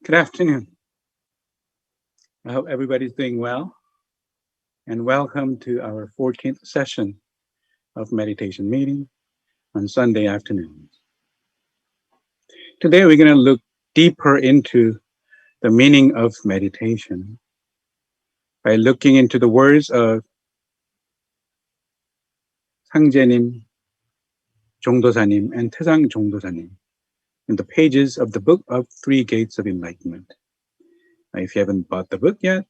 Good afternoon. I hope everybody's doing well, and welcome to our 14th session of meditation meeting on Sunday afternoons. Today, we're going to look deeper into the meaning of meditation by looking into the words of 상제님, 종도사님, and 태상 종도사님 in the pages of the book of Three Gates of Enlightenment. Now, if you haven't bought the book yet,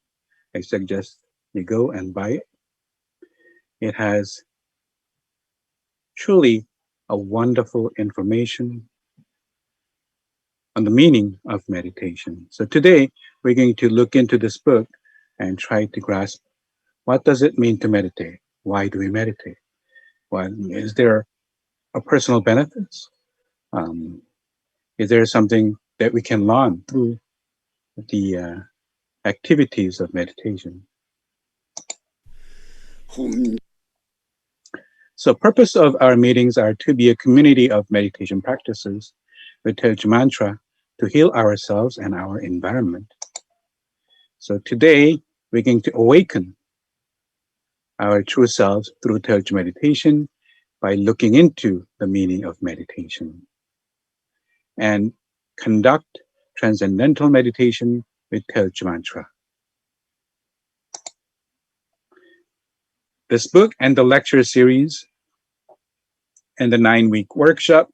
I suggest you go and buy it. It has truly a wonderful information on the meaning of meditation. So today we're going to look into this book and try to grasp what does it mean to meditate? Why do we meditate? Is there a personal benefits? Is there something that we can learn through the activities of meditation? So purpose of our meetings are to be a community of meditation practices with Taeeulju mantra to heal ourselves and our environment. So today we're going to awaken our true selves through Taeeulju meditation by looking into the meaning of meditation and conduct transcendental meditation with Taeeulju mantra. This book and the lecture series and the 9-week workshop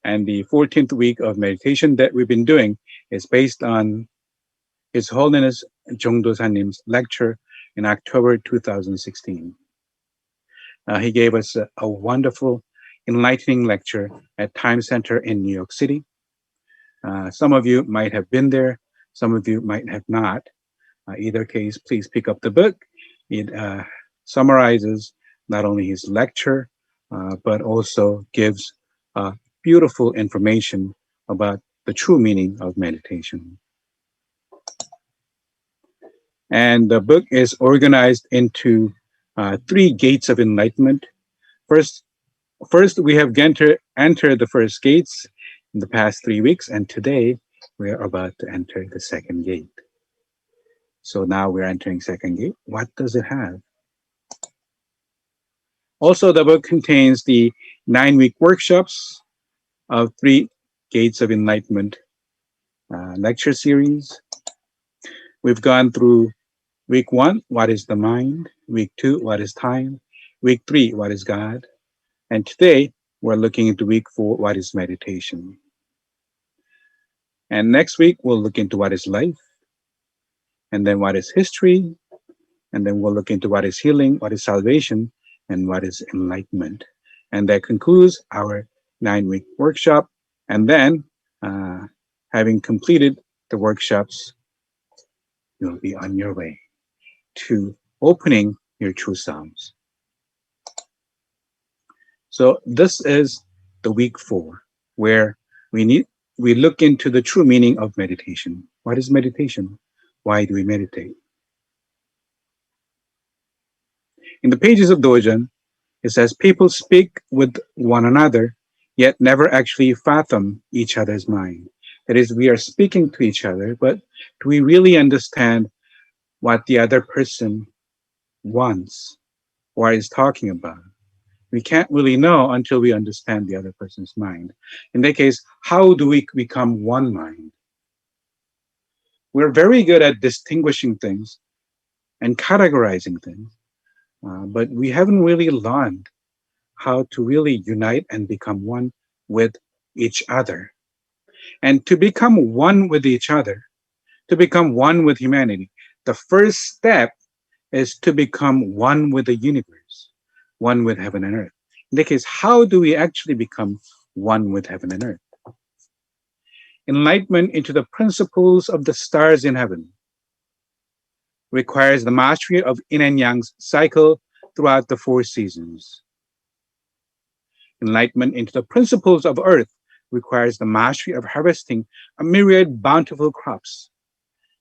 and the 14th week of meditation that we've been doing is based on His Holiness Jongdo-sanim's lecture in October 2016. He gave us a wonderful, enlightening lecture at Time Center in New York City. Some of you might have been there, some of you might have not. Either case, please pick up the book. It summarizes not only his lecture, but also gives beautiful information about the true meaning of meditation. And the book is organized into 3 gates of enlightenment. First, we have entered the first gates in the past 3 weeks, and today we are about to enter the second gate. So now we're entering second gate. What does it have? Also, the book contains the 9-week workshops of 3 gates of enlightenment lecture series. We've gone through week 1, what is the mind? Week 2, what is time? Week 3, what is God? And today, we're looking into week 4, what is meditation? And next week, we'll look into what is life, and then what is history, and then we'll look into what is healing, what is salvation, and what is enlightenment. And that concludes our 9-week workshop. And then, having completed the workshops, you'll be on your way to opening your true selves. So this is the week 4, where we look into the true meaning of meditation. What is meditation? Why do we meditate? In the pages of Dogen, it says, people speak with one another, yet never actually fathom each other's mind. That is, we are speaking to each other, but do we really understand what the other person wants or is talking about? We can't really know until we understand the other person's mind. In that case, how do we become one mind? We're very good at distinguishing things and categorizing things, but we haven't really learned how to really unite and become one with each other. And to become one with each other, to become one with humanity, the first step is to become one with the universe, one with heaven and earth. In that case, how do we actually become one with heaven and earth? Enlightenment into the principles of the stars in heaven requires the mastery of yin and yang's cycle throughout the 4 seasons. Enlightenment into the principles of earth requires the mastery of harvesting a myriad bountiful crops.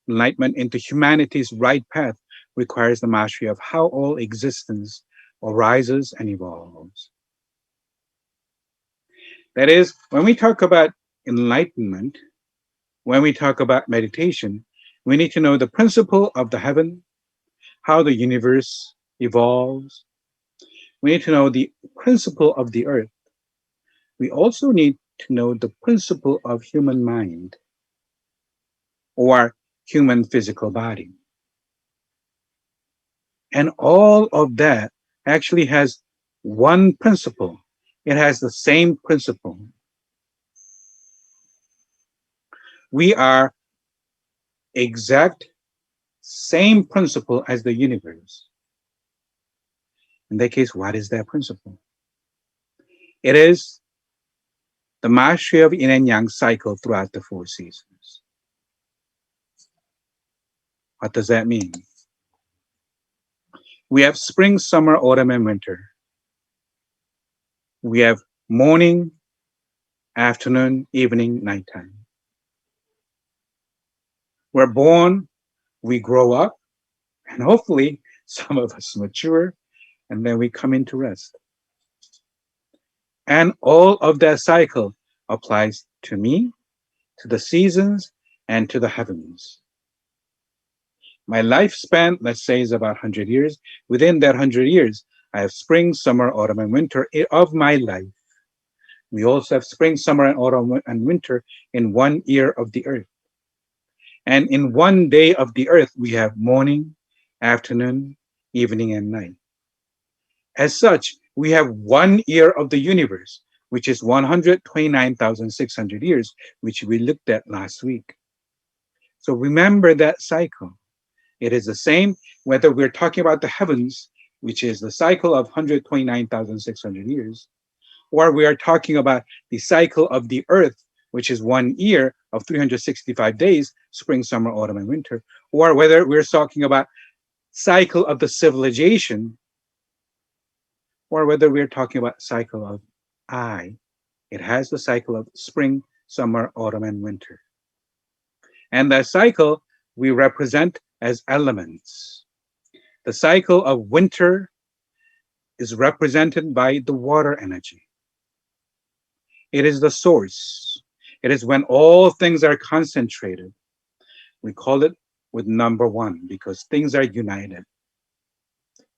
Enlightenment into humanity's right path requires the mastery of how all existence arises and evolves. That is, when we talk about enlightenment, When we talk about meditation, we need to know the principle of the heaven, how the universe evolves. We need to know the principle of the earth. We also need to know the principle of human mind or human physical body. And all of that actually has one principle. It has the same principle. We are exact same principle as the universe. In that case, what is that principle? It is the mastery of yin and yang cycle throughout the four seasons. What does that mean? We have spring, summer, autumn, and winter. We have morning, afternoon, evening, nighttime. We're born, we grow up, and hopefully some of us mature, and then we come into rest. And all of that cycle applies to me, to the seasons, and to the heavens. My lifespan, let's say, is about 100 years. Within that 100 years, I have spring, summer, autumn, and winter of my life. We also have spring, summer, and autumn and winter in one year of the earth. And in one day of the earth, we have morning, afternoon, evening, and night. As such, we have one year of the universe, which is 129,600 years, which we looked at last week. So remember that cycle. It is the same whether we're talking about the heavens, which is the cycle of 129,600 years, or we are talking about the cycle of the earth, which is one year of 365 days, spring, summer, autumn, and winter, or whether we're talking about cycle of the civilization, or whether we're talking about cycle of I. It has the cycle of spring, summer, autumn, and winter. And that cycle we represent as elements. The cycle of winter is represented by the water energy. It is the source. It is when all things are concentrated. We call it with number one because things are united.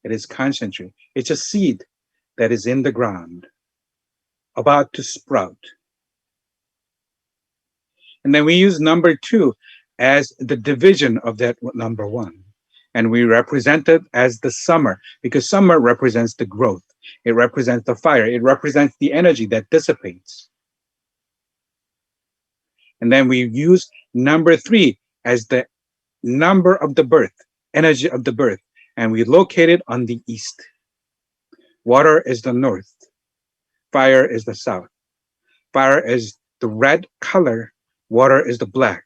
It is concentrated. It's a seed that is in the ground, about to sprout. And then we use number two as the division of that number one. And we represent it as the summer because summer represents the growth. It represents the fire. It represents the energy that dissipates. And then we use number three as the number of the birth, energy of the birth. And we locate it on the east. Water is the north. Fire is the south. Fire is the red color. Water is the black.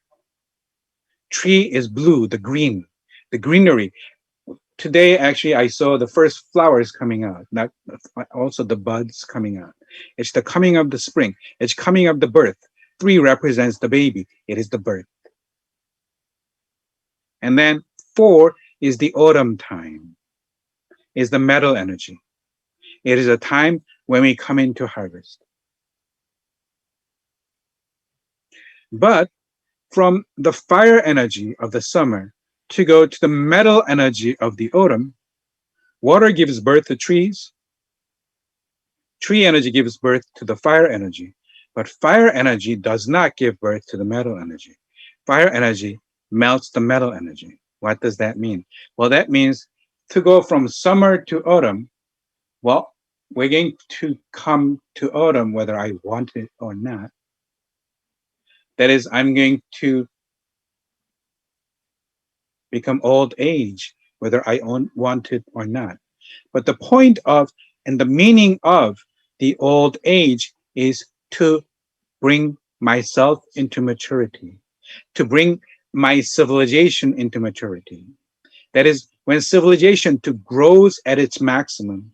Tree is blue, the green, the greenery. Today, actually, I saw the first flowers coming out, not also the buds coming out. It's the coming of the spring. It's coming of the birth. Three represents the baby. It is the birth. And then four is the autumn time, is the metal energy. It is a time when we come into harvest. But from the fire energy of the summer to go to the metal energy of the autumn, water gives birth to trees. Tree energy gives birth to the fire energy. But fire energy does not give birth to the metal energy. Fire energy melts the metal energy. What does that mean? Well, that means to go from summer to autumn, well, we're going to come to autumn whether I want it or not. That is, I'm going to become old age, whether I want it or not. But the point of and the meaning of the old age is to bring myself into maturity, to bring my civilization into maturity. That is, when civilization grows at its maximum,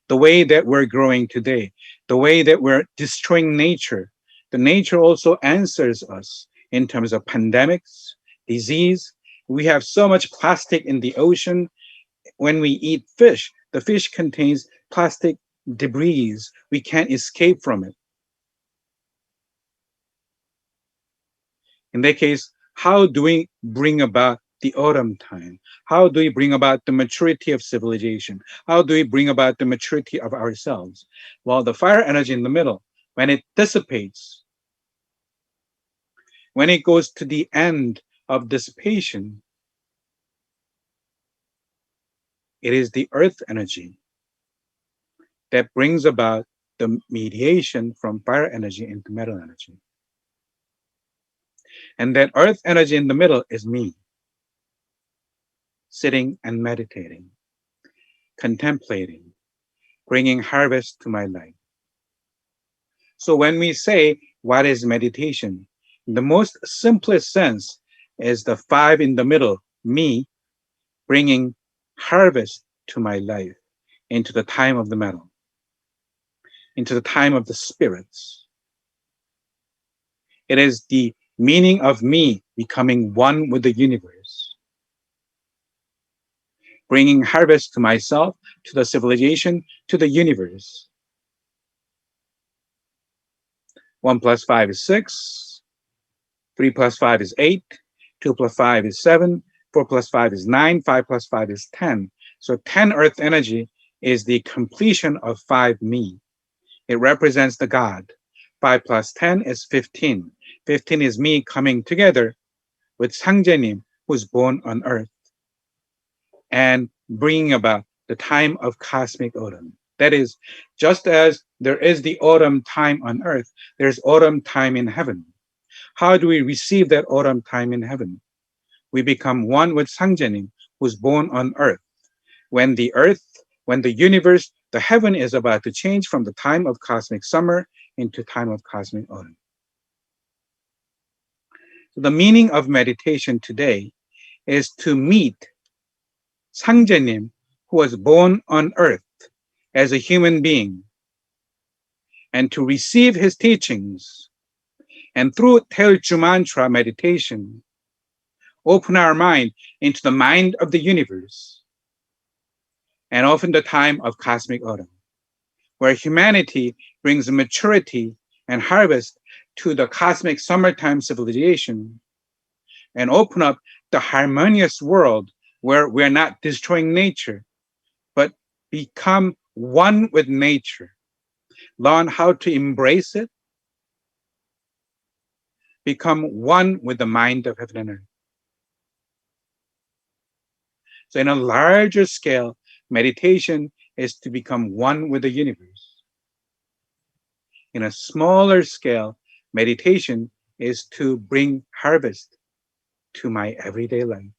the way that we're growing today, the way that we're destroying nature, the nature also answers us in terms of pandemics, disease. We have so much plastic in the ocean. When we eat fish, the fish contains plastic debris. We can't escape from it. In that case, how do we bring about the autumn time? How do we bring about the maturity of civilization? How do we bring about the maturity of ourselves? Well, the fire energy in the middle, when it dissipates, when it goes to the end of dissipation, it is the earth energy that brings about the mediation from fire energy into metal energy. And that earth energy in the middle is me, sitting and meditating, contemplating, bringing harvest to my life. So when we say, what is meditation? The most simplest sense is the five in the middle, me, bringing harvest to my life into the time of the metal, into the time of the spirits. It is the meaning of me becoming one with the universe, bringing harvest to myself, to the civilization, to the universe. 1 plus 5 is 6. 3 plus 5 is 8. 2 plus 5 is 7. 4 plus 5 is 9. 5 plus 5 is 10. So 10 earth energy is the completion of 5 me. It represents the God. 5 plus 10 is 15. 15 is me coming together with Sangjenim, who's born on earth, and bringing about the time of cosmic autumn. That is, just as there is the autumn time on earth, there's autumn time in heaven. How do we receive that autumn time in heaven? We become one with Sangjenim, who's born on earth. When the universe, the heaven is about to change from the time of cosmic summer into time of cosmic autumn. So the meaning of meditation today is to meet Sangjenim, who was born on earth as a human being, and to receive his teachings, and through Taeeulju mantra meditation, open our mind into the mind of the universe, and often the time of cosmic autumn, where humanity brings maturity and harvest to the cosmic summertime civilization, and open up the harmonious world where we're not destroying nature, but become one with nature. Learn how to embrace it, become one with the mind of heaven and earth. So in a larger scale, meditation is to become one with the universe. In a smaller scale, meditation is to bring harvest to my everyday life.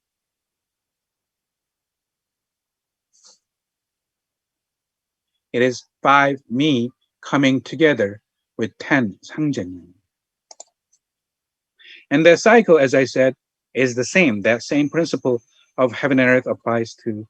It is 5 me coming together with 10 Sangjenim. And the cycle, as I said, is the same. That same principle of heaven and earth applies to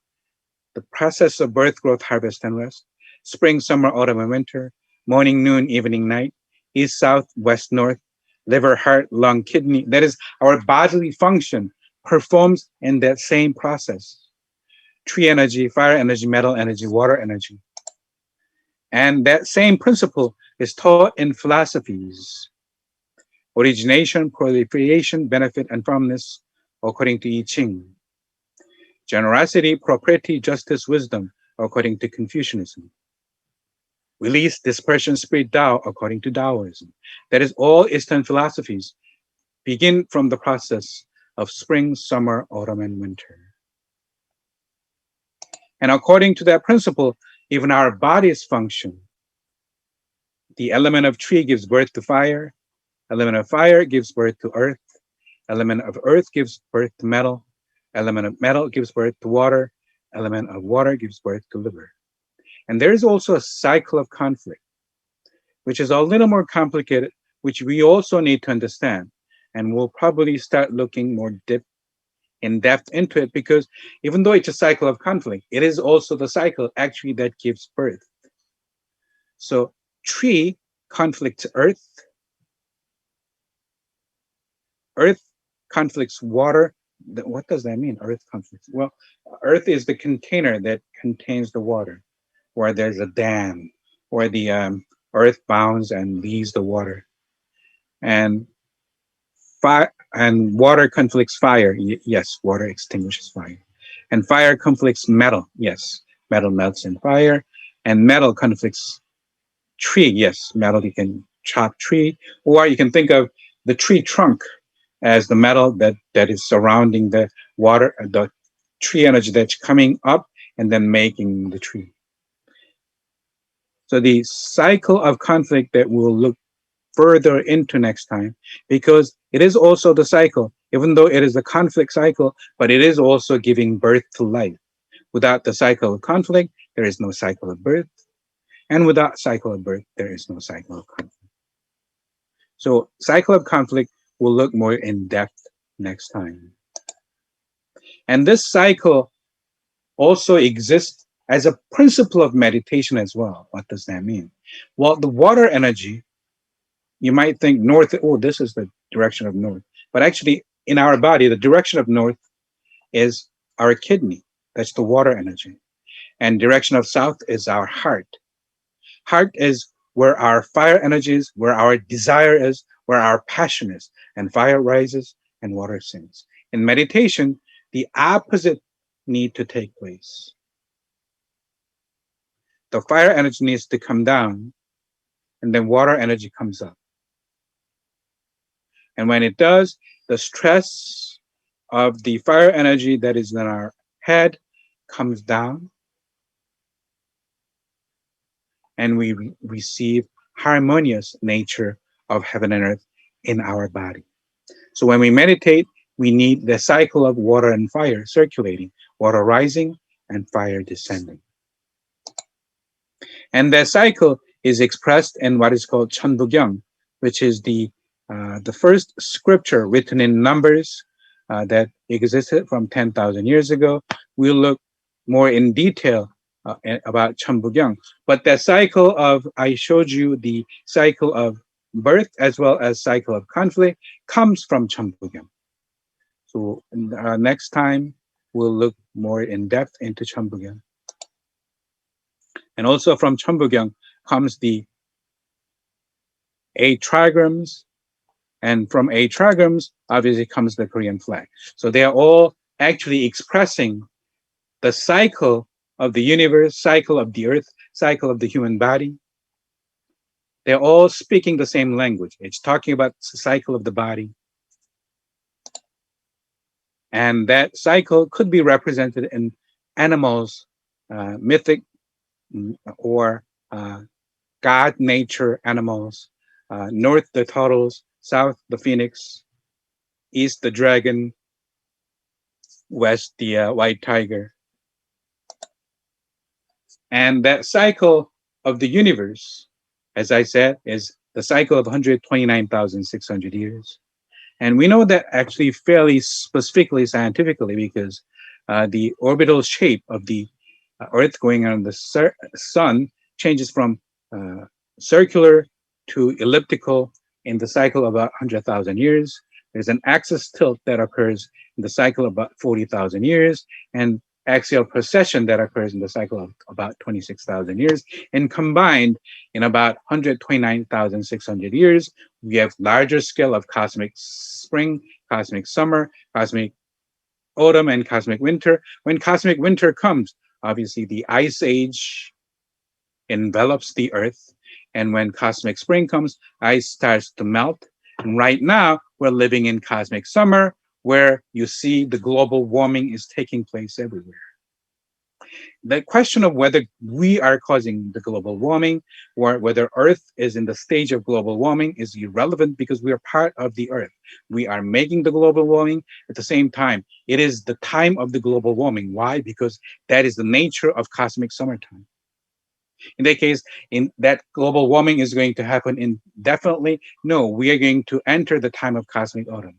the process of birth, growth, harvest, and rest. Spring, summer, autumn, and winter. Morning, noon, evening, night. East, south, west, north. Liver, heart, lung, kidney. That is, our bodily function performs in that same process. Tree energy, fire energy, metal energy, water energy. And that same principle is taught in philosophies. Origination, proliferation, benefit, and firmness, according to I Ching. Generosity, propriety, justice, wisdom, according to Confucianism. Release, dispersion, spirit, Tao, according to Taoism. That is, all Eastern philosophies begin from the process of spring, summer, autumn, and winter. And according to that principle, even our bodies function. The element of tree gives birth to fire. Element of fire gives birth to earth. Element of earth gives birth to metal. Element of metal gives birth to water. Element of water gives birth to liver. And there is also a cycle of conflict, which is a little more complicated, which we also need to understand. And we'll probably start looking more in depth into it, because even though it's a cycle of conflict, it is also the cycle actually that gives birth. So tree conflicts earth. Earth conflicts water. What does that mean, earth conflicts? Well, earth is the container that contains the water, where there's a dam, where the earth bounds and leaves the water. And fire and water conflicts fire. Yes, water extinguishes fire. And fire conflicts metal. Yes, metal melts in fire. And metal conflicts tree. Yes, metal, you can chop tree. Or you can think of the tree trunk as the metal that is surrounding the water, the tree energy that's coming up and then making the tree. So the cycle of conflict that we'll look further into next time, because it is also the cycle, even though it is a conflict cycle, but it is also giving birth to life. Without the cycle of conflict, there is no cycle of birth. And without cycle of birth, there is no cycle of conflict. So cycle of conflict will look more in depth next time. And this cycle also exists as a principle of meditation as well. What does that mean? Well, the water energy, you might think north, oh, this is the direction of north. But actually, in our body, the direction of north is our kidney. That's the water energy. And direction of south is our heart. Heart is where our fire energy is, where our desire is, where our passion is. And fire rises and water sinks. In meditation, the opposite need to take place. The fire energy needs to come down, and then water energy comes up. And when it does, the stress of the fire energy that is in our head comes down, and we receive harmonious nature of heaven and earth in our body. So when we meditate, we need the cycle of water and fire circulating, water rising and fire descending. And that cycle is expressed in what is called Chanbugyang, which is the first scripture written in numbers that existed from 10,000 years ago. We'll look more in detail about Chanbugyang. But that cycle of, I showed you the cycle of birth as well as cycle of conflict comes from Chanbugyang. So next time, we'll look more in depth into Chanbugyang. And also from Chanbugyang comes the 8 trigrams, and from 8 trigrams, obviously comes the Korean flag. So they are all actually expressing the cycle of the universe, cycle of the earth, cycle of the human body. They're all speaking the same language. It's talking about the cycle of the body. And that cycle could be represented in animals, mythic or God nature animals, north the turtles, south the phoenix, east the dragon, west the white tiger. And that cycle of the universe, as I said, is the cycle of 129,600 years. And we know that actually fairly specifically scientifically because the orbital shape of the Earth going around the sun changes from circular to elliptical in the cycle of about 100,000 years. There's an axis tilt that occurs in the cycle of about 40,000 years, and axial precession that occurs in the cycle of about 26,000 years. And combined, in about 129,600 years, we have larger scale of cosmic spring, cosmic summer, cosmic autumn, and cosmic winter. When cosmic winter comes, obviously the ice age envelops the earth. And when cosmic spring comes, ice starts to melt. And right now, we're living in cosmic summer, where you see the global warming is taking place everywhere. The question of whether we are causing the global warming or whether Earth is in the stage of global warming is irrelevant because we are part of the Earth. We are making the global warming at the same time. It is the time of the global warming. Why? Because that is the nature of cosmic summertime. In that case, in that global warming is going to happen indefinitely. No, we are going to enter the time of cosmic autumn.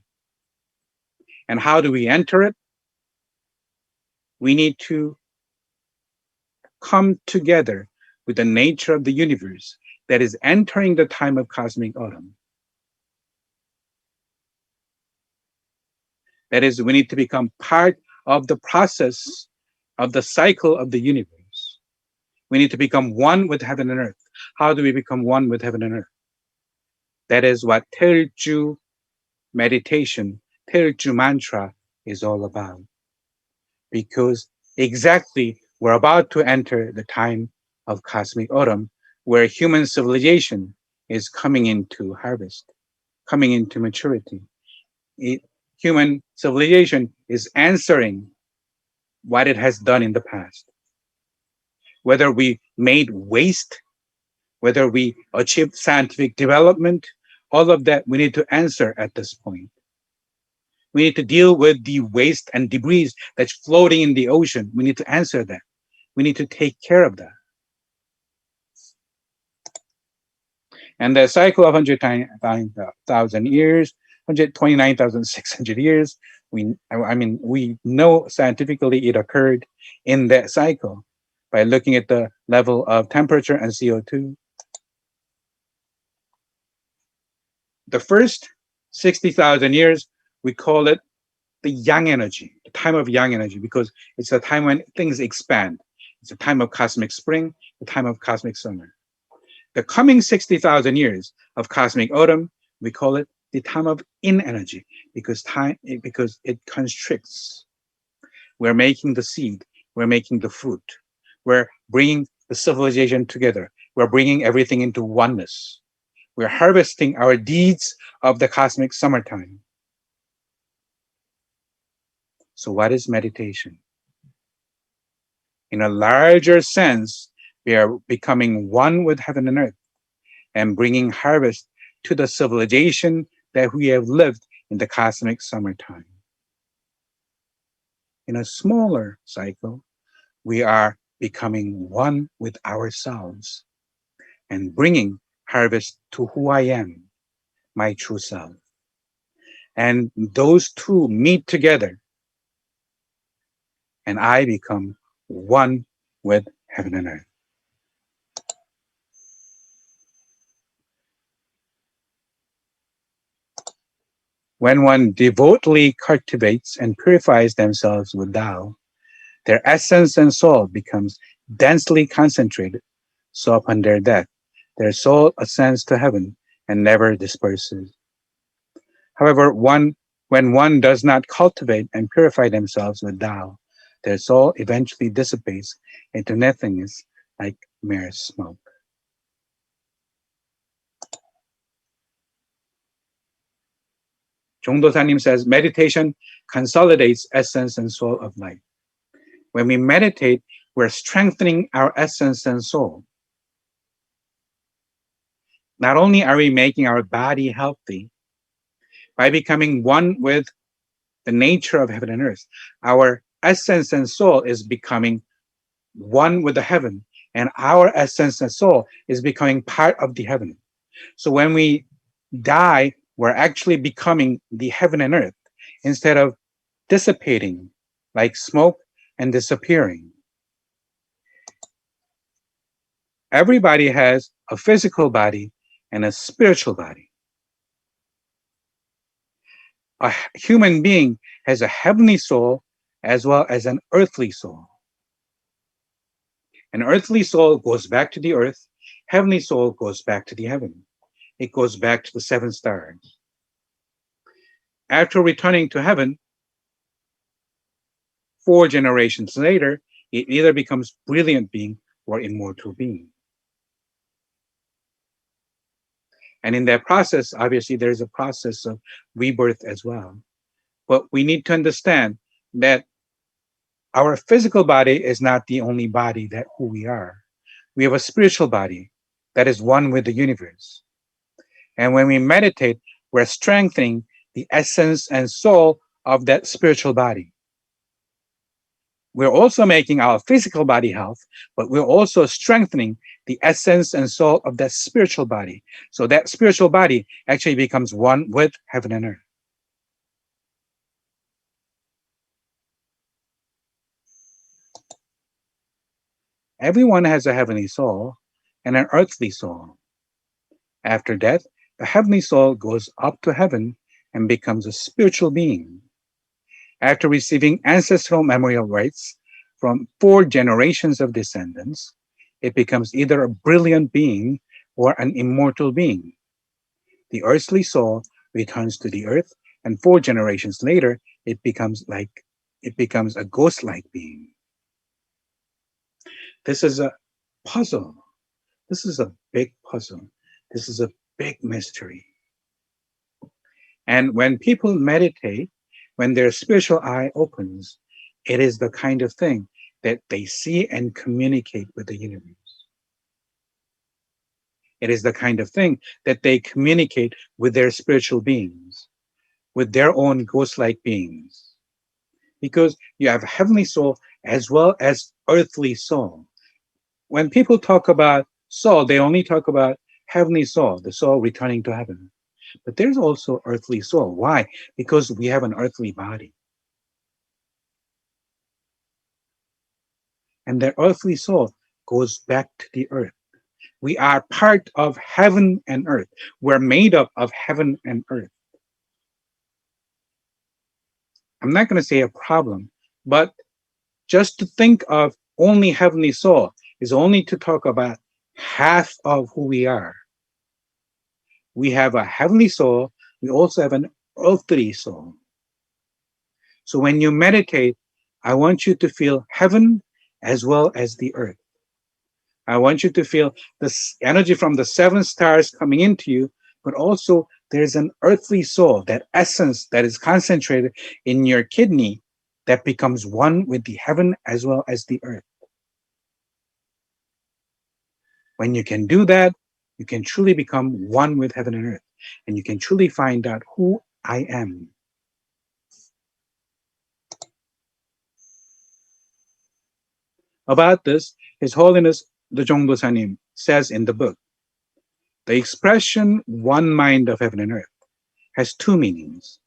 And how do we enter it? We need to come together with the nature of the universe that is entering the time of cosmic autumn. That is, we need to become part of the process of the cycle of the universe. We need to become one with heaven and earth. How do we become one with heaven and earth? That is what Taeeulju meditation, Taeeulju mantra is all about. Because exactly we're about to enter the time of cosmic autumn where human civilization is coming into harvest, coming into maturity. It, human civilization is answering what it has done in the past. Whether we made waste, whether we achieved scientific development, all of that we need to answer at this point. We need to deal with the waste and debris that's floating in the ocean. We need to answer that. We need to take care of that. And the cycle of 129,000 years, 129,600 years, we know scientifically it occurred in that cycle by looking at the level of temperature and CO2. The first 60,000 years, we call it the yang energy, the time of yang energy, because it's a time when things expand. It's a time of cosmic spring, the time of cosmic summer. The coming 60,000 years of cosmic autumn, we call it the time of yin energy because it constricts. We're making the seed, we're making the fruit, we're bringing the civilization together, we're bringing everything into oneness. We're harvesting our deeds of the cosmic summertime. So, what is meditation? In a larger sense, we are becoming one with heaven and earth and bringing harvest to the civilization that we have lived in the cosmic summertime. In a smaller cycle, we are becoming one with ourselves and bringing harvest to who I am, my true self. And those two meet together, and I become one with heaven and earth. When one devotedly cultivates and purifies themselves with Tao, their essence and soul becomes densely concentrated, so upon their death, their soul ascends to heaven and never disperses. However, when one does not cultivate and purify themselves with Tao, their soul eventually dissipates into nothingness like mere smoke. Jongdo-sanim says, meditation consolidates essence and soul of life. When we meditate, we're strengthening our essence and soul. Not only are we making our body healthy, by becoming one with the nature of heaven and earth, our essence and soul is becoming one with the heaven, and our essence and soul is becoming part of the heaven. So when we die, we're actually becoming the heaven and earth instead of dissipating like smoke and disappearing. Everybody has a physical body and a spiritual body. A human being has a heavenly soul as well as an earthly soul. An earthly soul goes back to the earth, heavenly soul goes back to the heaven. It goes back to the seven stars. After returning to heaven, 4 generations later, it either becomes brilliant being or immortal being. And in that process, obviously, there's a process of rebirth as well. But we need to understand that our physical body is not the only body that who we are. We have a spiritual body that is one with the universe. And when we meditate, we're strengthening the essence and soul of that spiritual body. We're also making our physical body health, but we're also strengthening the essence and soul of that spiritual body. So that spiritual body actually becomes one with heaven and earth. Everyone has a heavenly soul and an earthly soul. After death, the heavenly soul goes up to heaven and becomes a spiritual being. After receiving ancestral memorial rights from 4 generations of descendants, it becomes either a brilliant being or an immortal being. The earthly soul returns to the earth And 4 generations later, it becomes like it becomes a ghost-like being. This is a puzzle. This is a big puzzle. This is a big mystery. And when people meditate, when their spiritual eye opens, it is the kind of thing that they see and communicate with the universe. It is the kind of thing that they communicate with their spiritual beings, with their own ghost-like beings. Because you have heavenly soul as well as earthly soul. When people talk about soul, they only talk about heavenly soul, the soul returning to heaven. But there's also earthly soul. Why? Because we have an earthly body. And the earthly soul goes back to the earth. We are part of heaven and earth. We're made up of heaven and earth. I'm not going to say a problem, but just to think of only heavenly soul is only to talk about half of who we are. We have a heavenly soul. We also have an earthly soul. So when you meditate, I want you to feel heaven as well as the earth. I want you to feel this energy from the 7 stars coming into you, but also there's an earthly soul, that essence that is concentrated in your kidney that becomes one with the heaven as well as the earth. When you can do that, you can truly become one with heaven and earth, and you can truly find out who I am. About this, His Holiness the Jongdosanim says in the book, the expression one mind of heaven and earth has 2 meanings.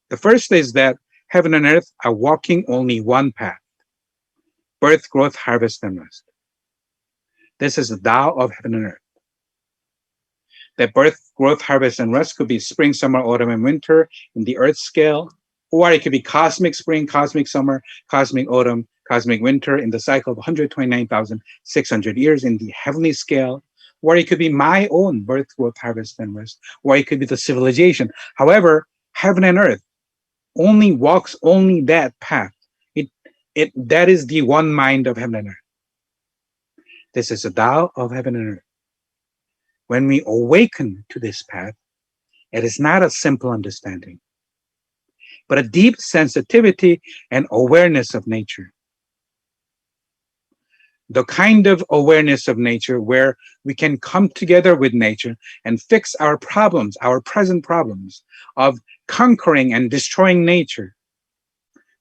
The first is that heaven and earth are walking only one path: birth, growth, harvest, and rest. This is the Tao of heaven and earth. That birth, growth, harvest, and rest could be spring, summer, autumn, and winter in the earth scale, or it could be cosmic spring, cosmic summer, cosmic autumn, cosmic winter in the cycle of 129,600 years in the heavenly scale, or it could be my own birth, growth, harvest, and rest, or it could be the civilization. However, heaven and earth only walks only that path. That is the one mind of heaven and earth. This is the Tao of heaven and earth. When we awaken to this path, it is not a simple understanding, but a deep sensitivity and awareness of nature. The kind of awareness of nature where we can come together with nature and fix our problems, our present problems of conquering and destroying nature.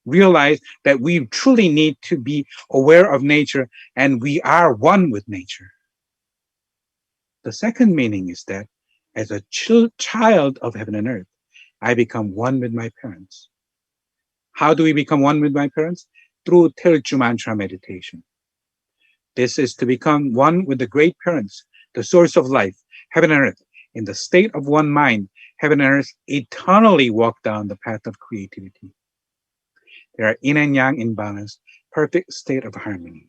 Realize that we truly need to be aware of nature and we are one with nature. The second meaning is that as a child of heaven and earth, I become one with my parents. How do we become one with my parents? Through Taeeulju mantra meditation. This is to become one with the great parents, the source of life, heaven and earth. In the state of one mind, heaven and earth eternally walk down the path of creativity. There are yin and yang in balance, perfect state of harmony.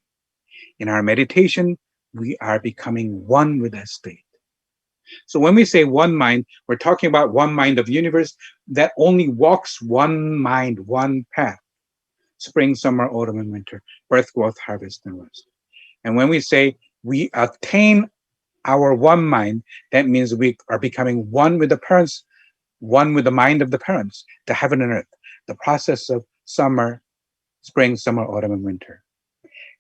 In our meditation, we are becoming one with that state. So when we say one mind, we're talking about one mind of the universe that only walks one mind, one path: spring, summer, autumn, and winter, birth, growth, harvest, and rest. And when we say we attain our one mind, that means we are becoming one with the parents, one with the mind of the parents, the heaven and earth, the process of summer, spring, summer, autumn, and winter.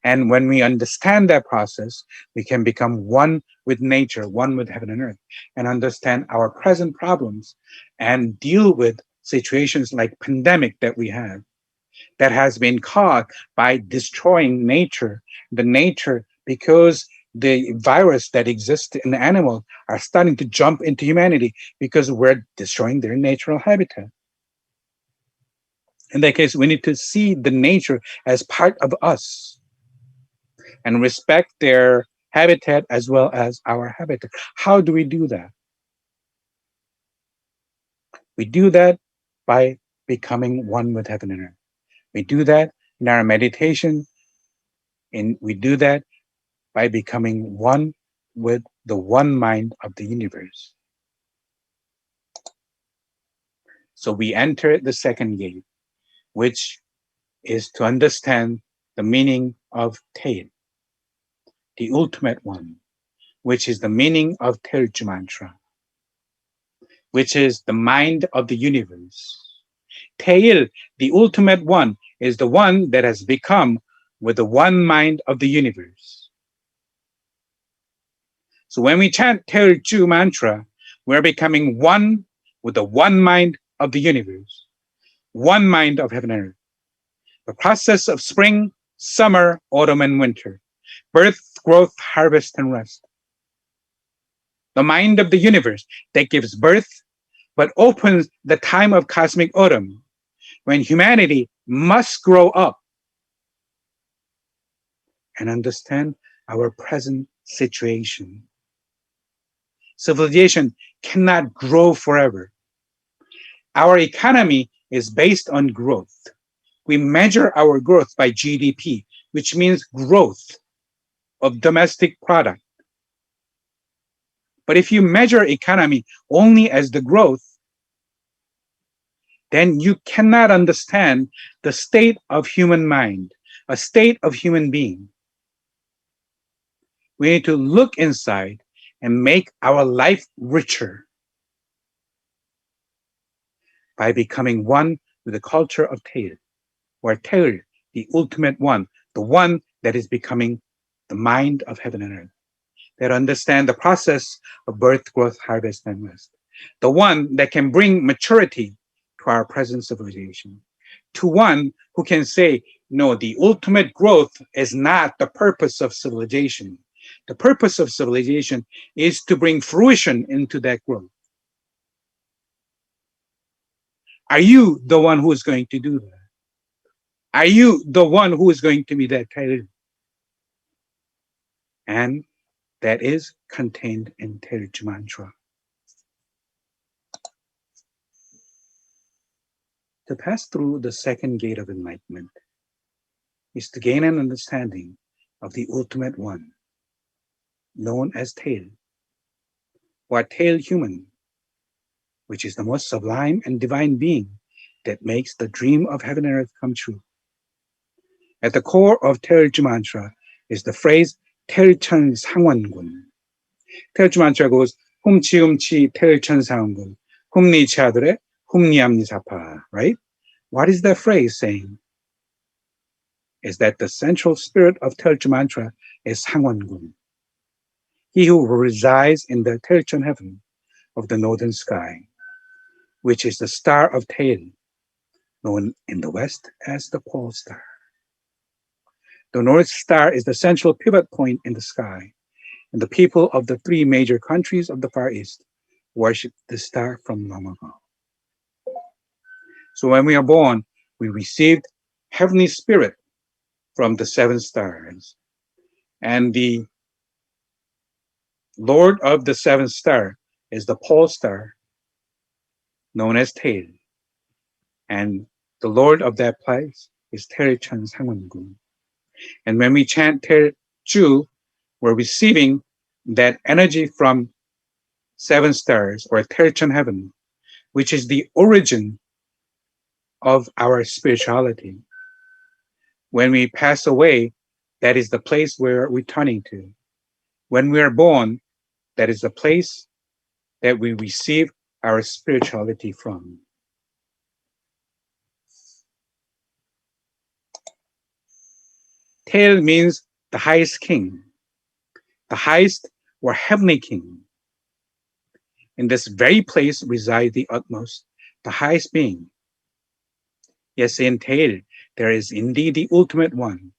And when we understand that process, we can become one with nature, one with heaven and earth, and understand our present problems and deal with situations like pandemic that we have that has been caused by destroying nature. The nature, because the virus that exists in the animals are starting to jump into humanity because we're destroying their natural habitat. In that case, we need to see the nature as part of us and respect their habitat as well as our habitat. How do we do that? We do that by becoming one with heaven and earth. We do that in our meditation, and we do that by becoming one with the one mind of the universe. So we enter the second gate, which is to understand the meaning of Taeil, the ultimate one, which is the meaning of Taeeulju mantra, which is the mind of the universe. Taeil, the ultimate one, is the one that has become with the one mind of the universe. So when we chant Taeeulju mantra, we're becoming one with the one mind of the universe, one mind of heaven and earth. The process of spring, summer, autumn, and winter, birth, growth, harvest, and rest. The mind of the universe that gives birth but opens the time of cosmic autumn, when humanity must grow up and understand our present situation. Civilization cannot grow forever. Our economy is based on growth. We measure our growth by GDP, which means growth of domestic product. But if you measure economy only as the growth, then you cannot understand the state of human mind, a state of human being. We need to look inside and make our life richer by becoming one with the culture of Taeil, or Taeil, the ultimate one, the one that is becoming the mind of heaven and earth, that understand the process of birth, growth, harvest, and rest, the one that can bring maturity to our present civilization, to one who can say, no, the ultimate growth is not the purpose of civilization. The purpose of civilization is to bring fruition into that growth. Are you the one who is going to do that? Are you the one who is going to be that Taeil? And that is contained in Taeeulju mantra. To pass through the second gate of enlightenment is to gain an understanding of the ultimate one, known as Taeil, or Taeil human, which is the most sublime and divine being that makes the dream of heaven and earth come true. At the core of Taeeulju mantra is the phrase 태일천 상원군. Taeeulju mantra goes, 훔치 태일천 상원군, 훔니치 아들의 훔니암니사파, right? What is that phrase saying? Is that the central spirit of Taeeulju mantra is 상원군, he who resides in the Taeilcheon heaven of the northern sky, which is the star of Taeil, known in the West as the pole star. The North Star is the central pivot point in the sky, and the people of the three major countries of the Far East worship the star from long ago. So when we are born, we received heavenly spirit from the seven stars. And the Lord of the seventh star is the pole star, known as Taeil. And the Lord of that place is Taeilcheon Sangwon-gun. And when we chant Taeeulju, we're receiving that energy from seven stars, or Taeilcheon heaven, which is the origin of our spirituality. When we pass away, that is the place we're returning to. When we are born, that is the place that we receive our spirituality from. Taeil means the highest king, the highest or heavenly king. In this very place resides the utmost, the highest being. Yes, in Taeil, there is indeed the ultimate one,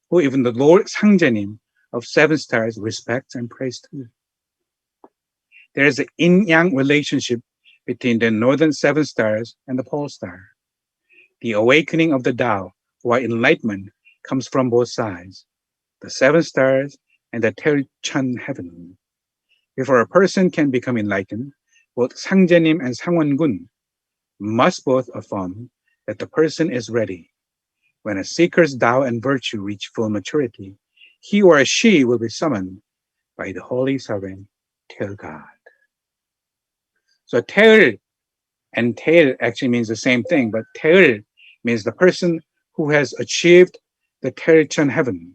who even the Lord Sangjanim of seven stars respects and prays to. There is an yin-yang relationship between the northern seven stars and the pole star. The awakening of the Tao, or enlightenment, comes from both sides, the seven stars and the Taeilcheon heaven. Before a person can become enlightened, both Sangjanim and Sangwon-gun must both affirm that the person is ready. When a seeker's Tao and virtue reach full maturity, he or she will be summoned by the Holy Sovereign Taeil God. So Taeil And Taeul actually means the same thing, but Taeul means the person who has achieved the Taeulchen heaven,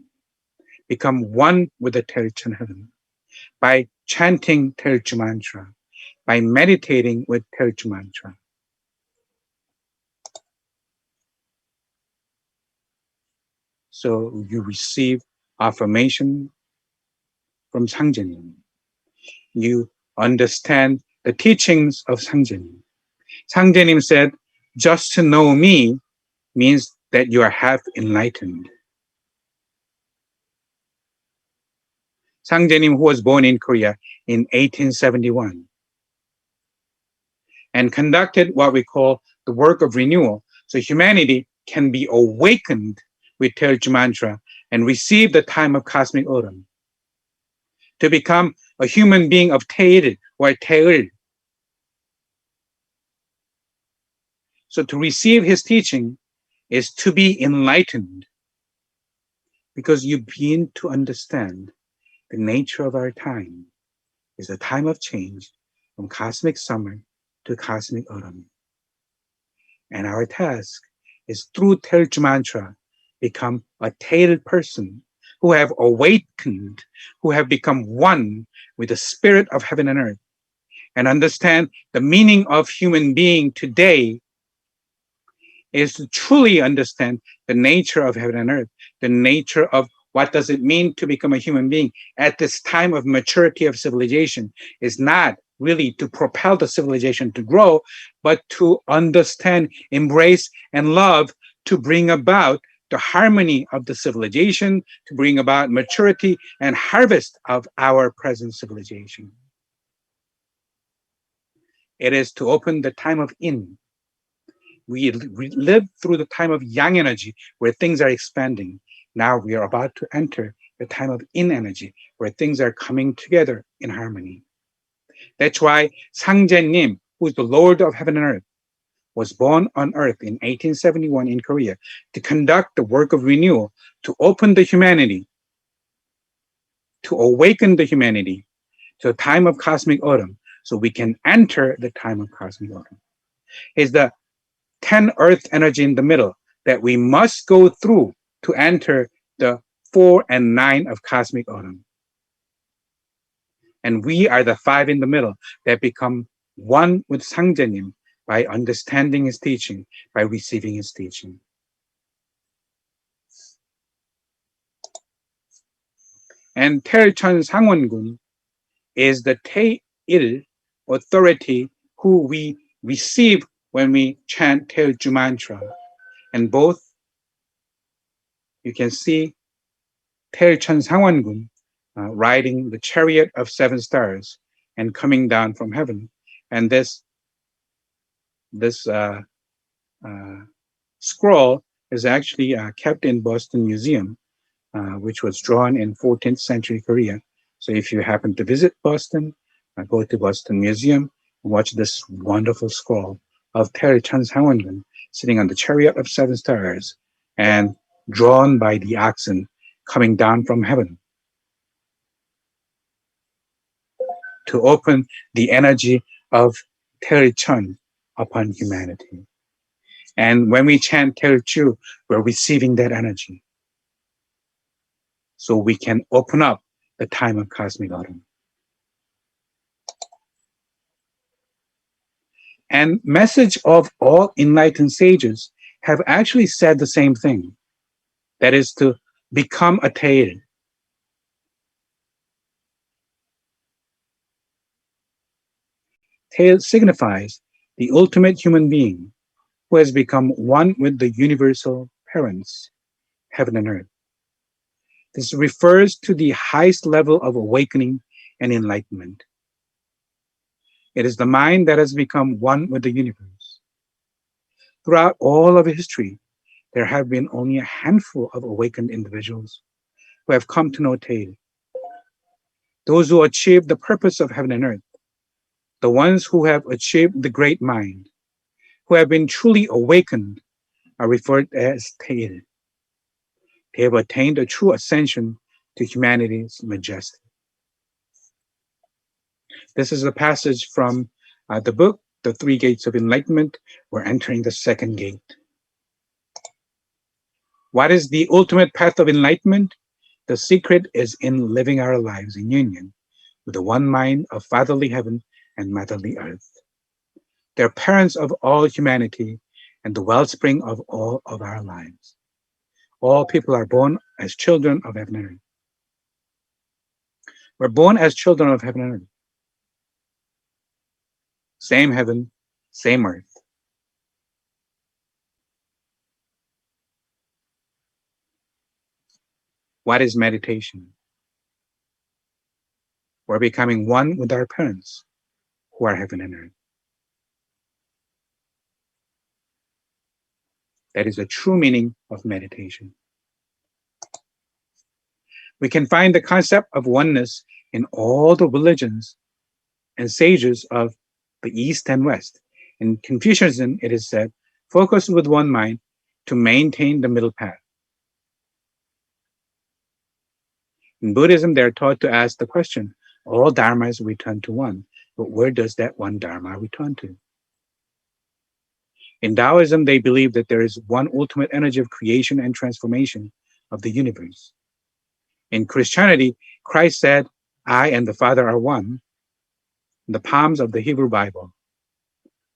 become one with the Taeulchen heaven by chanting Taeulju mantra, by meditating with Taeulju mantra. So you receive affirmation from Sangjenim. You understand the teachings of Sangjenim. Sangjenim said, just to know me means that you are half enlightened. Sangjenim, who was born in Korea in 1871 and conducted what we call the work of renewal. So humanity can be awakened with Taeulju mantra and receive the time of cosmic autumn to become a human being of Taeil or Taeul. So to receive his teaching is to be enlightened because you begin to understand the nature of our time is a time of change from cosmic summer to cosmic autumn. And our task is through Taeulju mantra become a Taeil person who have awakened, who have become one with the spirit of heaven and earth, and understand the meaning of human being today is to truly understand the nature of heaven and earth, the nature of what does it mean to become a human being at this time of maturity of civilization is not really to propel the civilization to grow, but to understand, embrace, and love to bring about the harmony of the civilization, to bring about maturity and harvest of our present civilization. It is to open the time of in. We live through the time of yang energy where things are expanding. Now we are about to enter the time of in energy where things are coming together in harmony. That's why Sangjenim, who is the Lord of heaven and earth, was born on earth in 1871 in Korea to conduct the work of renewal, to open the humanity, to awaken the humanity to a time of cosmic autumn so we can enter the time of cosmic autumn. Is the 10 earth energy in the middle that we must go through to enter the 4 and 9 of cosmic autumn. And we are the 5 in the middle that become one with Sangjenim by understanding his teaching, by receiving his teaching. And Taeulchen Sangwon-gun is the Taeil authority who we receive when we chant Taeulju mantra. And both, you can see Taeulchen Sangwon-gun riding the chariot of 7 stars and coming down from heaven. And this scroll is actually kept in Boston Museum, which was drawn in 14th century Korea. So if you happen to visit Boston, go to Boston Museum and watch this wonderful scroll of Taeulchen Sangwon-gun sitting on the chariot of 7 stars and drawn by the oxen coming down from heaven to open the energy of Taeulchen upon humanity. And when we chant Taeulju, we're receiving that energy. So we can open up the time of cosmic autumn. And message of all enlightened sages have actually said the same thing. That is to become a Taeil. Taeil signifies the ultimate human being who has become one with the universal parents, heaven and earth. This refers to the highest level of awakening and enlightenment. It is the mind that has become one with the universe. Throughout all of history, there have been only a handful of awakened individuals who have come to know Taeil. Those who achieved the purpose of heaven and earth, the ones who have achieved the great mind, who have been truly awakened, are referred as Taeil. They have attained a true ascension to humanity's majesty. This is a passage from the book the three gates of enlightenment, we're entering the second gate. What is the ultimate path of enlightenment? The secret is in living our lives in union with the one mind of fatherly heaven and motherly earth. They're parents of all humanity and the wellspring of all of our lives. All people are born as children of heaven and earth. We're born as children of heaven and earth. Same heaven, same earth. What is meditation? We're becoming one with our parents who are heaven and earth. That is the true meaning of meditation. We can find the concept of oneness in all the religions and sages of the East and West. In Confucianism, it is said, focus with one mind to maintain the middle path. In Buddhism, they are taught to ask the question, all dharmas return to one, but where does that one dharma return to? In Taoism, they believe that there is one ultimate energy of creation and transformation of the universe. In Christianity, Christ said, I and the Father are one, in the palms of the Hebrew Bible.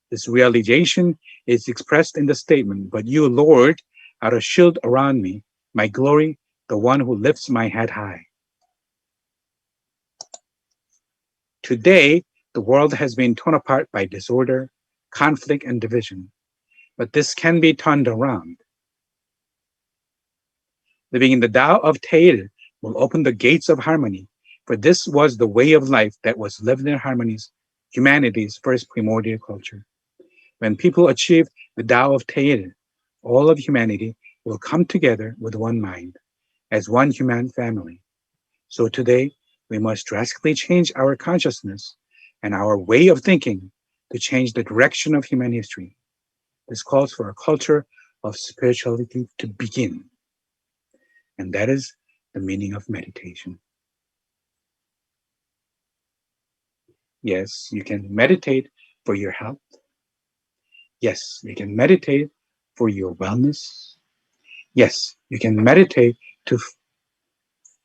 This realization is expressed in the statement, but you, Lord, are a shield around me, my glory, the one who lifts my head high. Today, the world has been torn apart by disorder, conflict, and division, but this can be turned around. Living in the Tao of Taeeulju will open the gates of harmony, for this was the way of life that was lived in humanity's first primordial culture. When people achieve the Tao of Taeeulju, all of humanity will come together with one mind, as one human family. So today, we must drastically change our consciousness and our way of thinking to change the direction of human history. This calls for a culture of spirituality to begin. And that is the meaning of meditation. Yes, you can meditate for your health. Yes, you can meditate for your wellness. Yes, you can meditate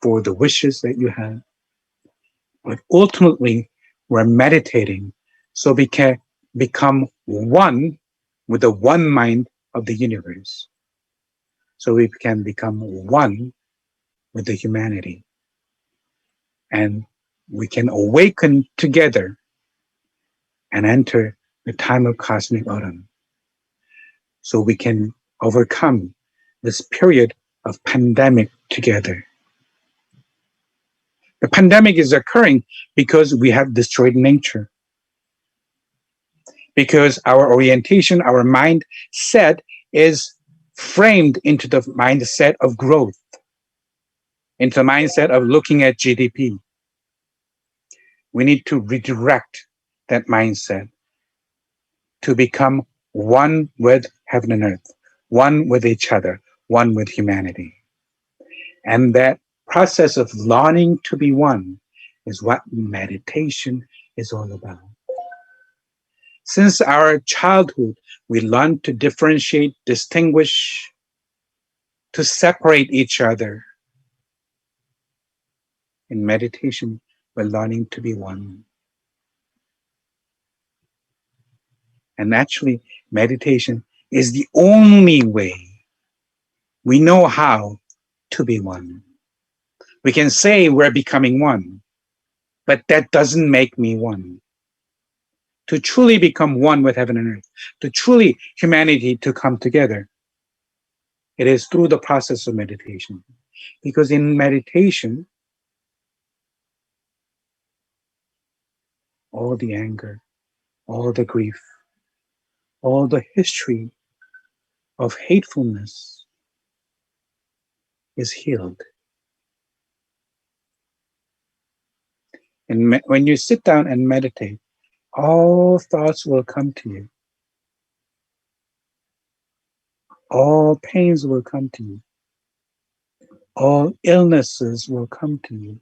for the wishes that you have. But ultimately, we're meditating so we can become one with the one mind of the universe. So we can become one with the humanity. And we can awaken together and enter the time of cosmic autumn. So we can overcome this period of pandemic together. The pandemic is occurring because we have destroyed nature. Because our orientation, our mindset is framed into the mindset of growth, into the mindset of looking at GDP. We need to redirect that mindset to become one with heaven and earth, one with each other, one with humanity. And that process of learning to be one is what meditation is all about. Since our childhood, we learn to differentiate, distinguish, to separate each other. In meditation, we're learning to be one. And actually, meditation is the only way we know how to be one. We can say we're becoming one, but that doesn't make me one. To truly become one with heaven and earth, to truly humanity to come together, it is through the process of meditation. Because in meditation, all the anger, all the grief, all the history of hatefulness is healed. And when you sit down and meditate, all thoughts will come to you. All pains will come to you. All illnesses will come to you.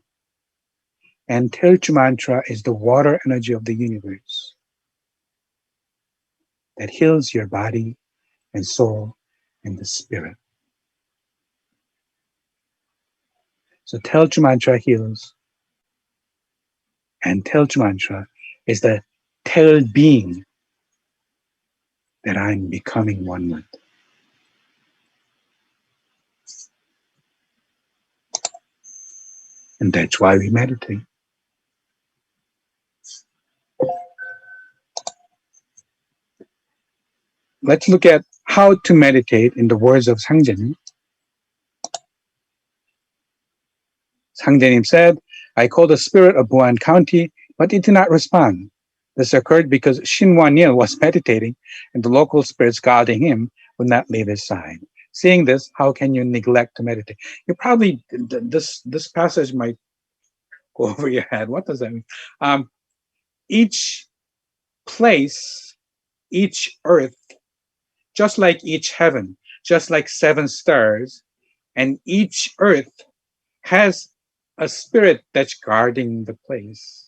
And Taeeulju mantra is the water energy of the universe. that heals your body and soul and the spirit. So Taeeulju mantra heals, and Taeeulju mantra is the Taeeul being that I'm becoming one with. And that's why we meditate. Let's look at how to meditate in the words of Sangjanim. Sangjanim said, I called the spirit of Buan County, but it did not respond. This occurred because Shinwanil was meditating and the local spirits guarding him would not leave his side. Seeing this, how can you neglect to meditate? You probably, this passage might go over your head. What does that mean? Each place, each earth, just like each heaven, just like 7 stars, and each earth has a spirit that's guarding the place.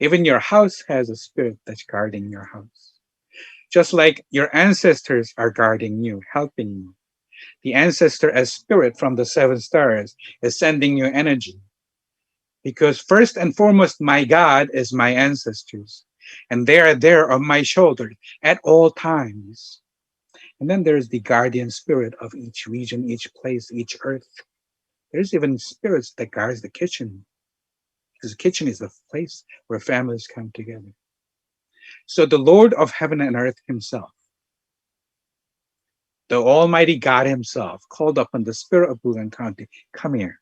Even your house has a spirit that's guarding your house. Just like your ancestors are guarding you, helping you. The ancestor as spirit from the 7 stars is sending you energy. Because first and foremost, my God is my ancestors. And they are there on my shoulder at all times. And then there's the guardian spirit of each region, each place, each earth. There's even spirits that guards the kitchen. Because the kitchen is the place where families come together. So the Lord of heaven and earth himself, the Almighty God himself, called upon the spirit of Bulan County, come here.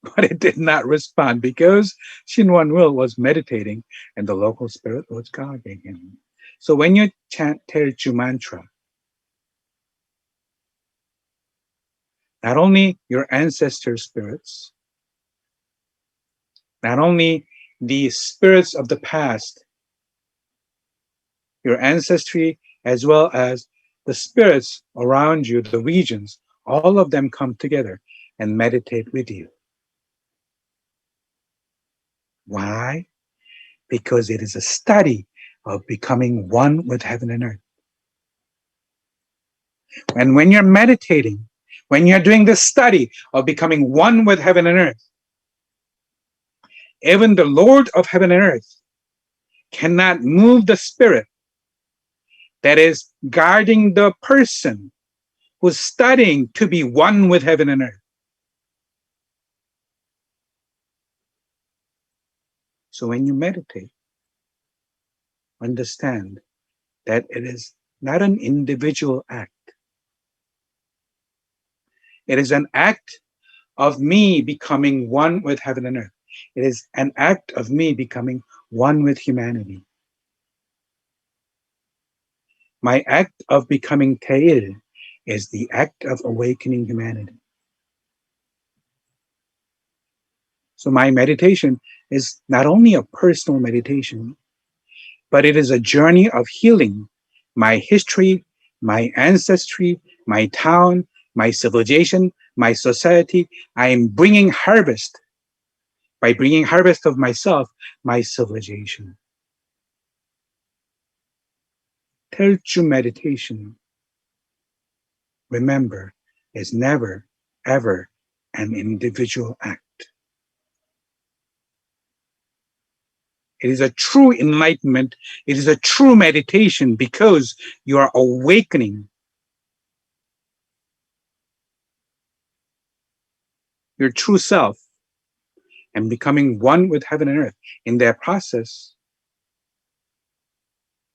But it did not respond because Shinwan Will was meditating and the local spirit was guarding him. So when you chant Taeeulju mantra, not only your ancestor spirits, not only the spirits of the past, your ancestry, as well as the spirits around you, the regions, all of them come together and meditate with you. Why? Because it is a study of becoming one with heaven and earth. And when you're meditating, when you're doing this study of becoming one with heaven and earth, even the Lord of heaven and earth cannot move the spirit that is guarding the person who's studying to be one with heaven and earth. So when you meditate, understand that it is not an individual act. It is an act of me becoming one with heaven and earth. It is an act of me becoming one with humanity. My act of becoming Taeeul is the act of awakening humanity. So my meditation is not only a personal meditation, but it is a journey of healing my history, my ancestry, my town, my civilization, my society. I am bringing harvest. By bringing harvest of myself, my civilization. Taeeulju meditation, remember, is never, ever an individual act. It is a true enlightenment. It is a true meditation because you are awakening your true self and becoming one with heaven and earth. In that process,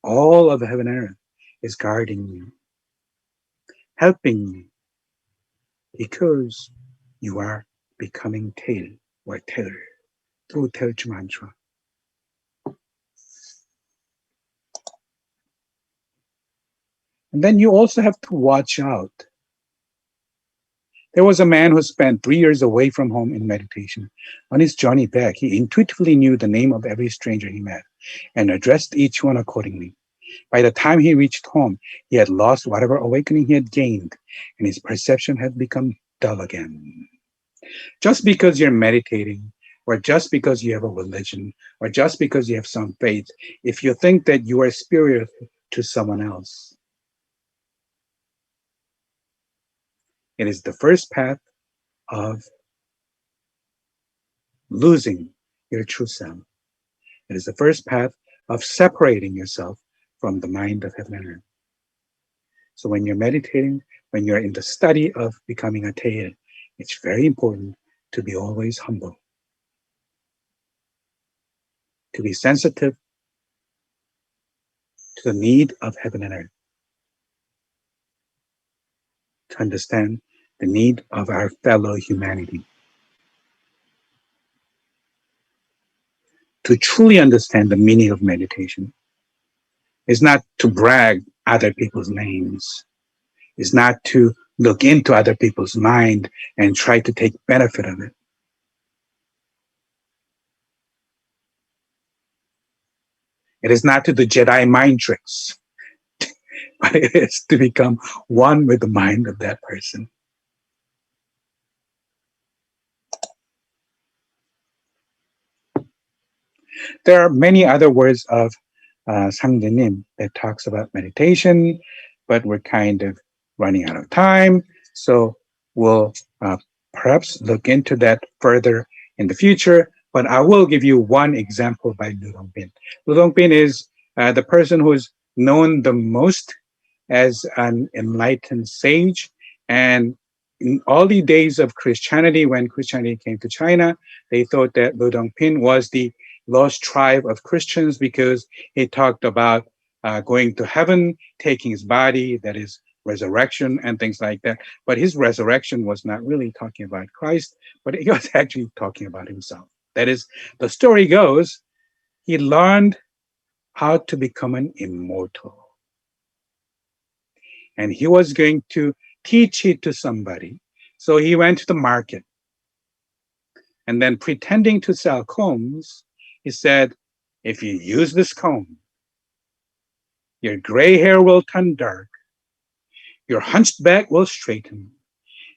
all of heaven and earth is guarding you, helping you, because you are becoming Taeeul or Taeeul through Taeeulju mantra. And then you also have to watch out. There was a man who spent 3 years away from home in meditation. On his journey back, he intuitively knew the name of every stranger he met and addressed each one accordingly. By the time he reached home, he had lost whatever awakening he had gained, and his perception had become dull again. Just because you're meditating, or just because you have a religion, or just because you have some faith, if you think that you are to someone else. It is the first path of losing your true self. It is the first path of separating yourself from the mind of heaven and earth. So when you're meditating, when you're in the study of becoming a Taeeul, it's very important to be always humble, to be sensitive to the need of heaven and earth, to understand the need of our fellow humanity, to truly understand the meaning of meditation is not to brag other people's names, is not to look into other people's mind and try to take benefit of it. It is not to do Jedi mind tricks, but it is to become one with the mind of that person. There are many other words of Sangdenim that talks about meditation, but we're kind of running out of time. So we'll perhaps look into that further in the future. But I will give you one example by Lu Dongbin. Lu Dongbin is the person who's known the most as an enlightened sage. And in all the days of Christianity, when Christianity came to China, they thought that Lu Dongbin was the lost tribe of Christians because he talked about going to heaven, taking his body, that is resurrection and things like that. But his resurrection was not really talking about Christ, but he was actually talking about himself. That is, the story goes, he learned how to become an immortal. And he was going to teach it to somebody. So he went to the market. And then pretending to sell combs, he said, if you use this comb, your gray hair will turn dark, your hunched back will straighten,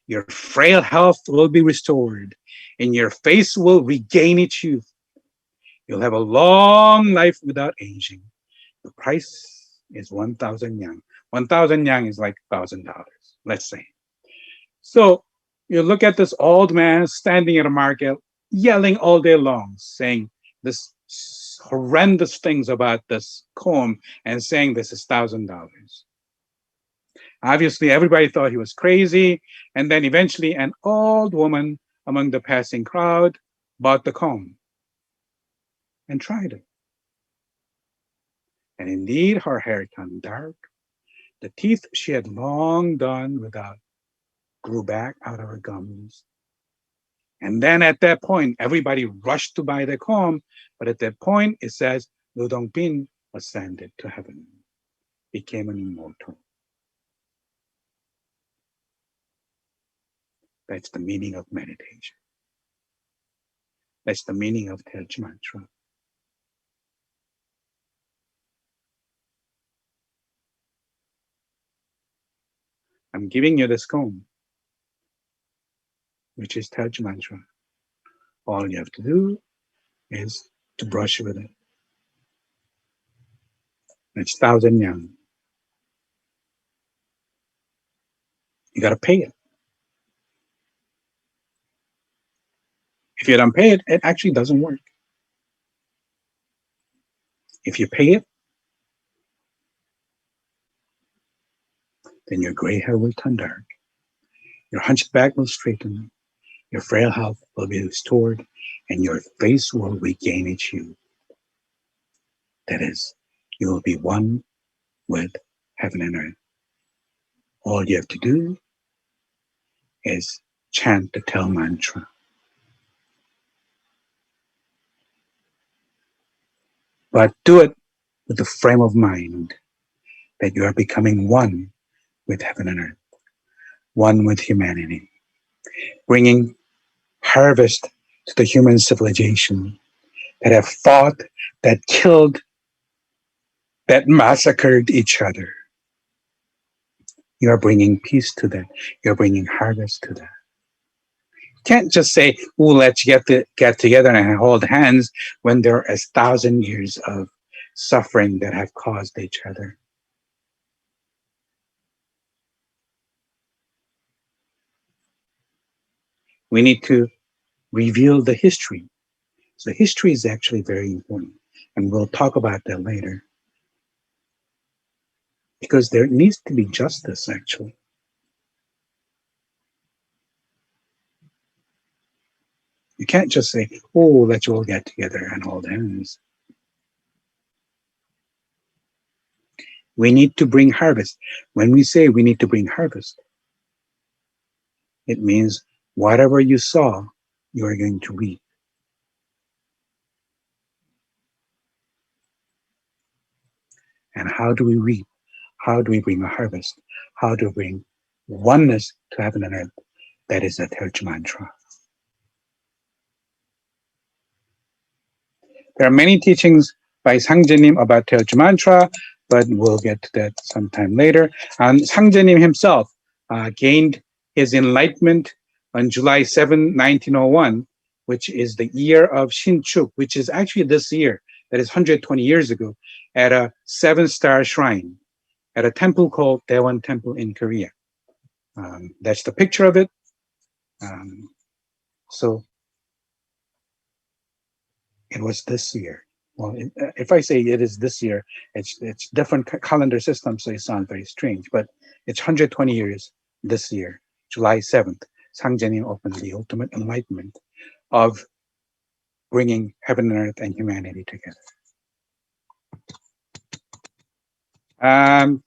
your frail health will be restored, and your face will regain its youth. You'll have a long life without aging. The price is 1,000 yang. 1,000 yang is like $1,000, let's say. So you look at this old man standing at a market, yelling all day long, saying this horrendous things about this comb and saying this is $1,000. Obviously, everybody thought he was crazy. And then eventually an old woman among the passing crowd bought the comb and tried it. And indeed, her hair turned dark. The teeth she had long done without grew back out of her gums. And then at that point, everybody rushed to buy the comb. But at that point, it says, Lu Dongbin ascended to heaven, became an immortal. That's the meaning of meditation. That's the meaning of Taeeulju mantra. I'm giving you this comb, which is Taeeulju mantra. All you have to do is to brush with it. It's 1,000 yang. You got to pay it. If you don't pay it, it actually doesn't work. If you pay it, then your gray hair will turn dark. Your hunched back will straighten. Your frail health will be restored, and your face will regain its hue. That is, you will be one with heaven and earth. All you have to do is chant the Taeeulju mantra. But do it with the frame of mind that you are becoming one with heaven and earth, one with humanity, bringing harvest to the human civilization that have fought, that killed, that massacred each other. You are bringing peace to that. You're bringing harvest to that. Can't just say, "Oh, let's get together and hold hands," when there are 1,000 years of suffering that have caused each other. We need to reveal the history. So history is actually very important. And we'll talk about that later. Because there needs to be justice, actually. You can't just say, oh, let's all get together and hold hands. We need to bring harvest. When we say we need to bring harvest, it means whatever you sow, you are going to reap. And how do we reap? How do we bring a harvest? How do we bring oneness to heaven and earth? That is the Taeeulju mantra. There are many teachings by Sangjenim about Taeeulju mantra, but we'll get to that sometime later. And Sangjenim himself gained his enlightenment on July 7, 1901, which is the year of Shinchuk, which is actually this year, that is 120 years ago, at a 7-star shrine, at a temple called Daewon Temple in Korea. That's the picture of it. So it was this year. Well, if I say it is this year, it's different calendar system, so it sounds very strange. But it's 120 years this year, July 7th. Sangjenim opened the ultimate enlightenment of bringing heaven and earth and humanity together.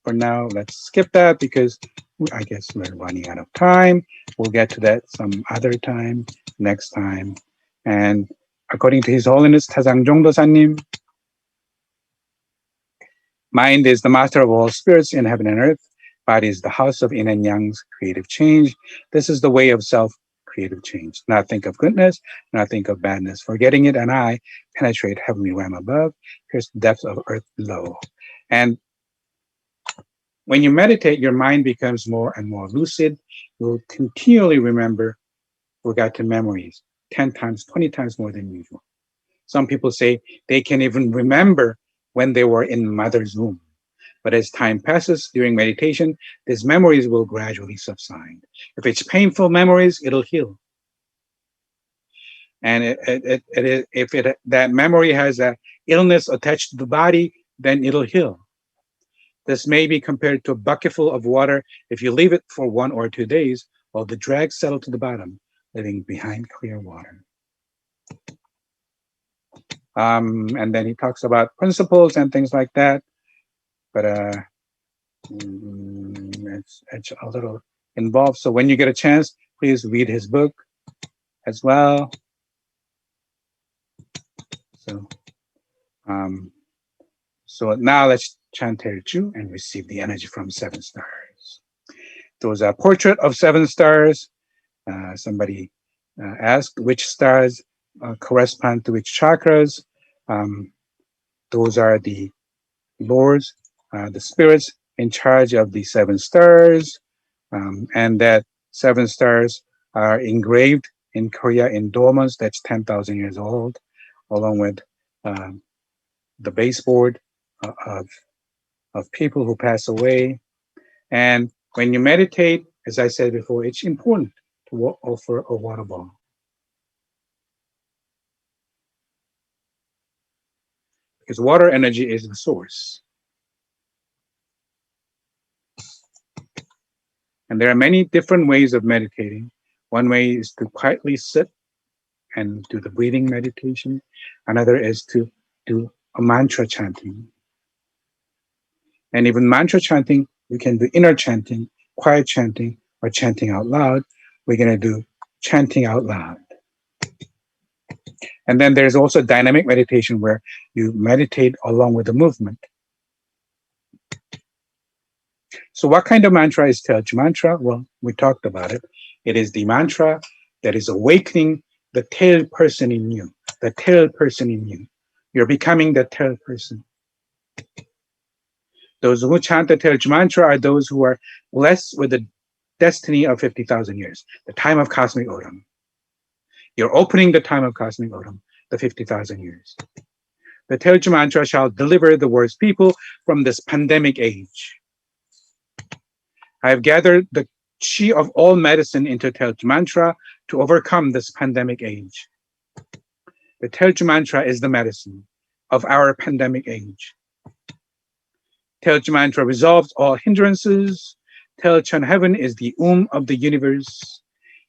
For now, let's skip that because I guess we're running out of time. We'll get to that some other time, next time. And according to His Holiness Taeeulju Dosa님, mind is the master of all spirits in heaven and earth. Body is the house of yin and yang,'s creative change. This is the way of self-creative change. Not think of goodness, not think of badness. Forgetting it and I penetrate heavenly realm above, pierce the depths of earth below. And when you meditate, your mind becomes more and more lucid. You'll continually remember forgotten memories 10 times, 20 times more than usual. Some people say they can even remember when they were in mother's womb. But as time passes during meditation, these memories will gradually subside. If it's painful memories, it'll heal. And if that memory has an illness attached to the body, then it'll heal. This may be compared to a bucketful of water. If you leave it for 1 or 2 days, while the dregs settle to the bottom, leaving behind clear water. And then he talks about principles and things like that. But it's a little involved. So when you get a chance, please read his book as well. So now let's chant Taeeulju and receive the energy from 7 stars. Those are portrait of 7 stars. Somebody asked which stars correspond to which chakras. Those are the lords, the spirits in charge of the 7 stars, and that 7 stars are engraved in Korea in dolmens that's 10,000 years old, along with the baseboard of people who pass away. And when you meditate, as I said before, it's important to offer a water ball. Because water energy is the source. And there are many different ways of meditating. One way is to quietly sit and do the breathing meditation. Another is to do a mantra chanting. And even mantra chanting, you can do inner chanting, quiet chanting, or chanting out loud. We're going to do chanting out loud. And then there's also dynamic meditation where you meditate along with the movement. So what kind of mantra is Taeeulju mantra? Well, we talked about it. It is the mantra that is awakening the Taeeul person in you, the Taeeul person in you. You're becoming the Taeeul person. Those who chant the Taeeulju mantra are those who are blessed with the destiny of 50,000 years, the time of cosmic autumn. You're opening the time of cosmic autumn, the 50,000 years. The Taeeulju mantra shall deliver the world's people from this pandemic age. I have gathered the chi of all medicine into Taeeulju mantra. to overcome this pandemic age. The Taeeulju mantra is the medicine of our pandemic age. Taeeulju mantra resolves all hindrances. Taeeulju heaven is the of the universe.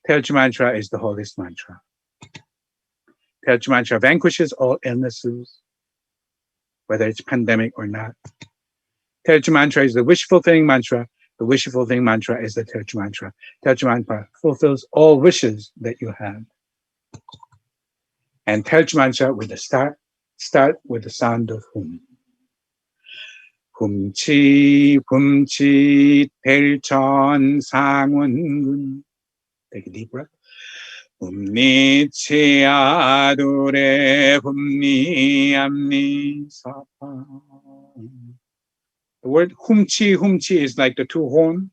Taeeulju mantra is the holiest mantra. Taeeulju mantra vanquishes all illnesses, whether it's pandemic or not. Taeeulju mantra is the wish fulfilling mantra. The wish fulfilling mantra is the Taeeulju mantra. Taeeulju mantra fulfills all wishes that you have. And Taeeulju mantra with the start with the sound of hum. hum치 hum치 벨천 상원군. Take a deep breath. hum니 치아도레 hum니 암니 사파. The word humchi is like the two horn.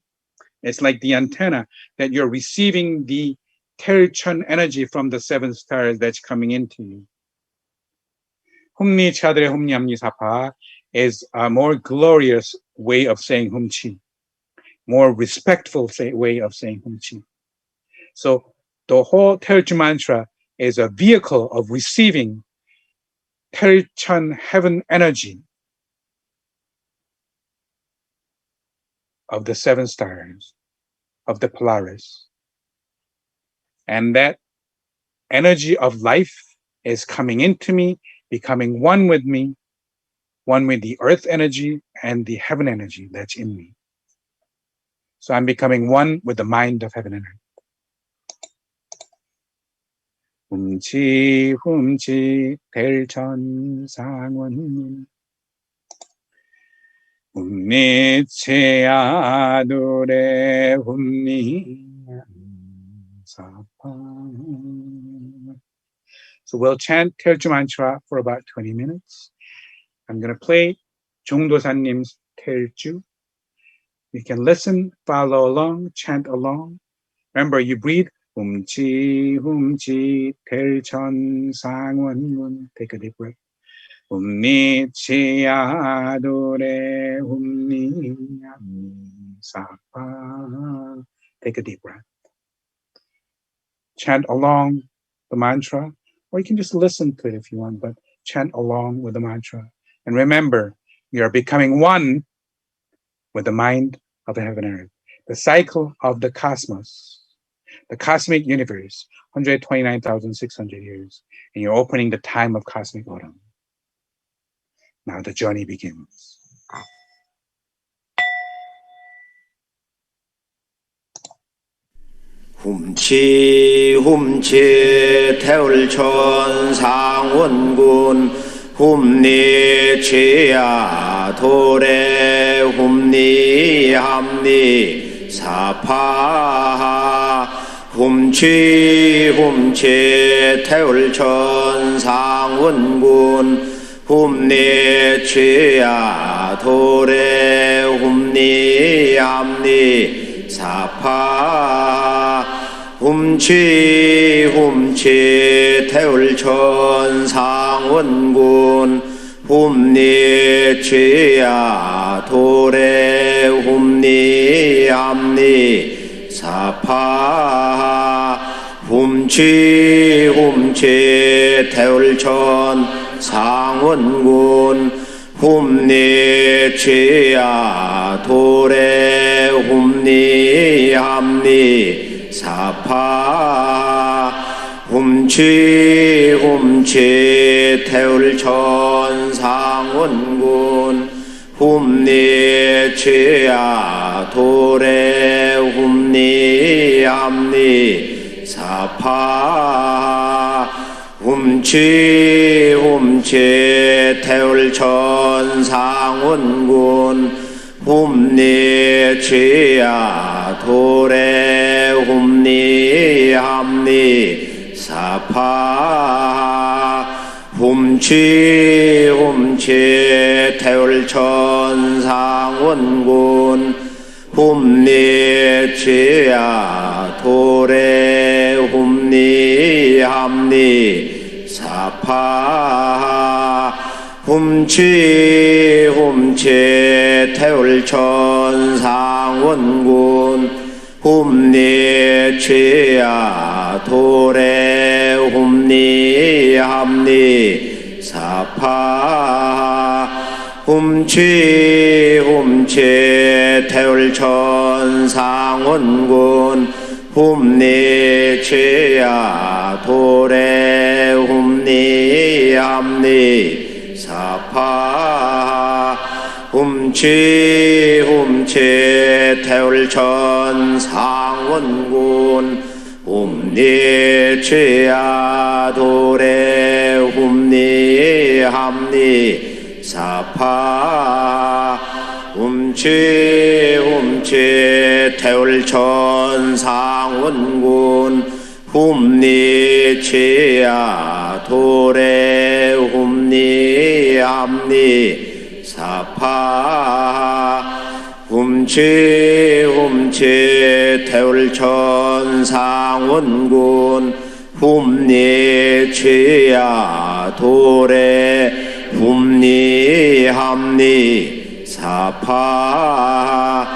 It's like the antenna that you're receiving the Taeeulju energy from the seven stars that's coming into you. humni 치아도레 humni 암니 사파 is a more glorious way of saying humchi, more respectful way of saying humchi. So the whole Taeeulju mantra is a vehicle of receiving Taeeulju heaven energy of the seven stars, of the Polaris. And that energy of life is coming into me, becoming one with me, one with the earth energy and the heaven energy that's in me. So I'm becoming one with the mind of heaven and earth. hum치 hum치 벨천 상원 hum니 치아도레 hum니 사파. So we'll chant Taeeulju mantra for about 20 minutes. I'm going to play 중도사님's Taeeulju. You can listen, follow along, chant along. Remember, you breathe humchi humchi 벨천 상원군. Take a deep breath. hum니 치아도레 hum니 암니 사파. Take a deep breath. Chant along the mantra, or you can just listen to it if you want, but chant along with the mantra. And remember, you are becoming one with the mind of the heaven and earth. The cycle of the cosmos, the cosmic universe, 129,600 years. And you're opening the time of cosmic autumn. Now the journey begins. hum치 hum치 태울천 상원군 hum니 치아 도레 hum니 함니 사파. hum치 hum치 태울천 상원군 hum니 치아 도레 hum니 함니 사파. hum치 hum치 태울천 상원군 hum니 치아 도레 hum니 암니 사파. hum치 hum치 태울천 상원군 hum니 치아 도레 hum니 암니 사파. hum치 hum치 태울천 상원군 hum니 치아 도레 hum니 암니 사파. hum치 hum치 태울천 상원군 hum니 치아 도레 hum니 암니 사파. hum치 hum치 태울천 상원군 hum니 치아 도레 hum니 암니 사파. hum치 hum치 태울천 상원군 훔니 취야 도래 훔니 함니 사파 훔치 태울천상원군 훔니 취야 도래 훔니 함니 사파 훔치 태울천상원군 훔니 취야 도래 훔니 함니 사파 훔치 태울천상원군 훔니 취야 도래 훔니 함니 사파 훔치 태울천상원군 훔니 취야 도래 훔니 함니 사파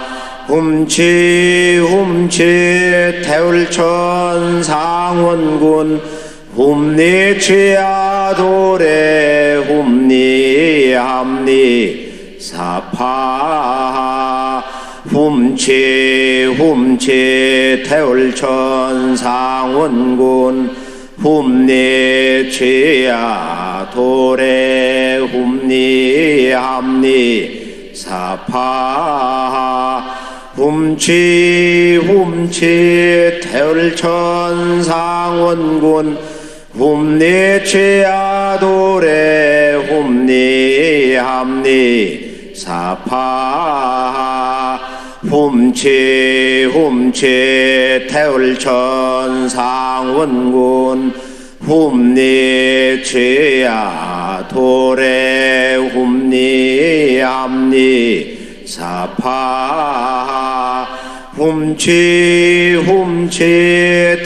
훔치 태울천상원군 훔니 취야 도래 훔니 함니 사파 훔치 태울천상원군 훔니 취야 도래 훔니 함니 사파 훔치 태울천상원군 훔니 취야 도래 훔니 함니 사파 훔치 태울천상원군 훔니 취야 도래 훔니 함니 사파 훔치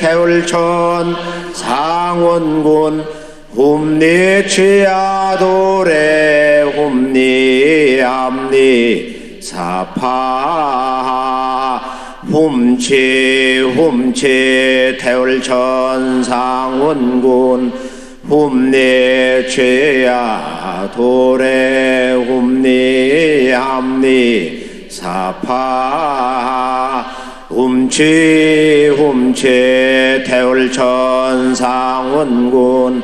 태울천상원군 훔니 취야 도래 훔니 함니 사파 훔치 태울천상원군 훔니 취야 도래 훔니 함니 사파 훔치 태울천상원군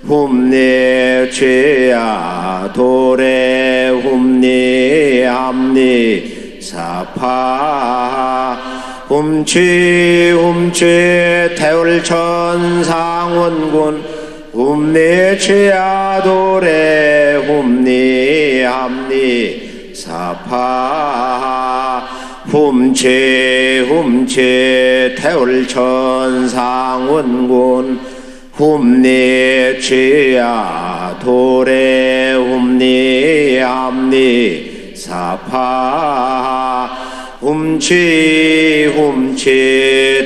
훔니 취야 도래 훔니 함니 사파 훔치 태울천상원군 훔니 취야 도래 훔니 함니 사파 훔치 태울천상원군 훔니 취야 도래 훔니 함니 사파 훔치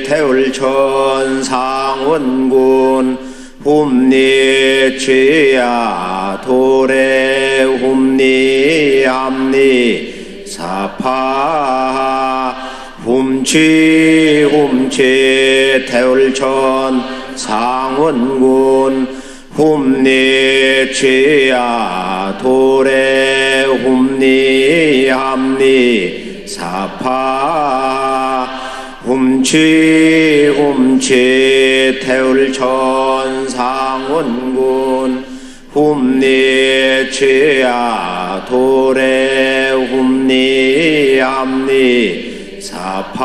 태울천상원군 훔니 취야 도래 훔니 함니 사파 훔치 태울천상원군 훔니 취야 도래 훔니 함니 사파 훔치 태울천상원군 훔니 취야 도래 훔니 함니 사파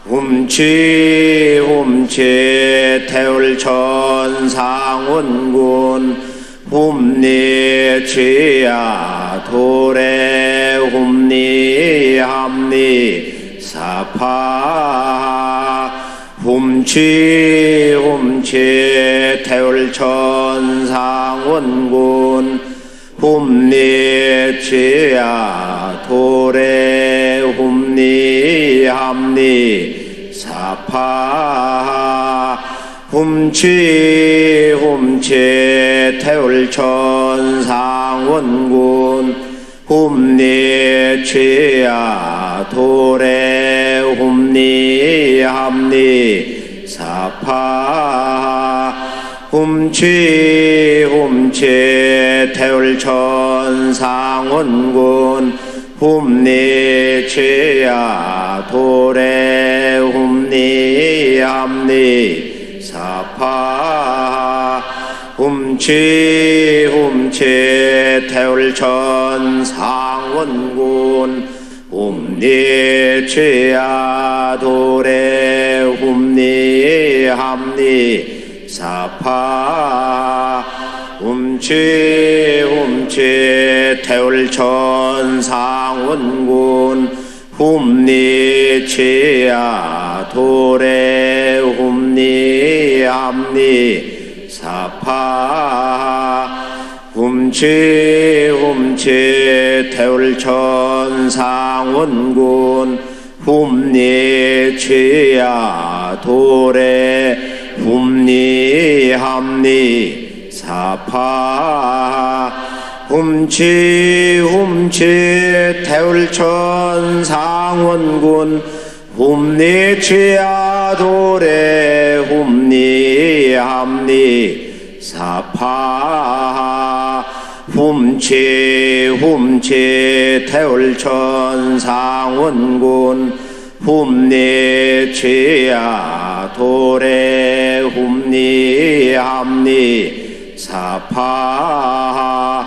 훔치 태울천상원군 훔니 취야 도래 훔니 함니 사파 훔치 태울천상원군 훔니 취야 도래 훔니 함니 사파 훔치 태울천상원군 훔니 취야 도래 훔니 함니 사파 훔치 훔치 태울천 상원군 훔니 취야 도래 훔니 함니 사파 훔치 훔치 태울천 상원군 훔니 취야 도래 훔니 함니 사파 훔치 훔치 태울천 상원군 훔니 취야 도래 훔니 함니 사파 훔치 훔치 태울천 상원군 훔니 취야 도래 훔니 함니 사파 훔치 훔치 태울천 상원군 훔니 취야 도래 훔니 함니 사파 훔치 훔치 태울천 상원군 훔니 취야 도래 훔니 함니 사파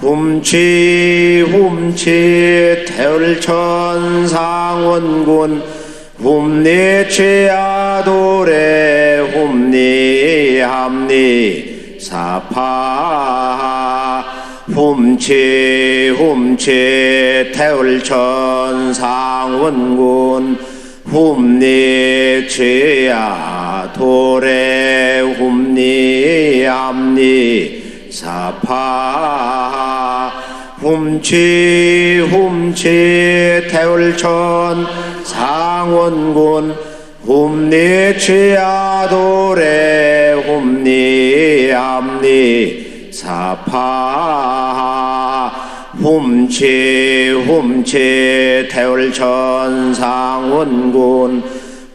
훔치 훔치 태울천 상원군 훔니 취야 도래 훔니 함니 사파 훔치 훔치 태울천 상원군 훔니 취야 도래 훔니 함니 사파 훔치 훔치 태울천 상원군 훔니 취야 도래 훔니 함니 사파 훔치 훔치 태울천 상원군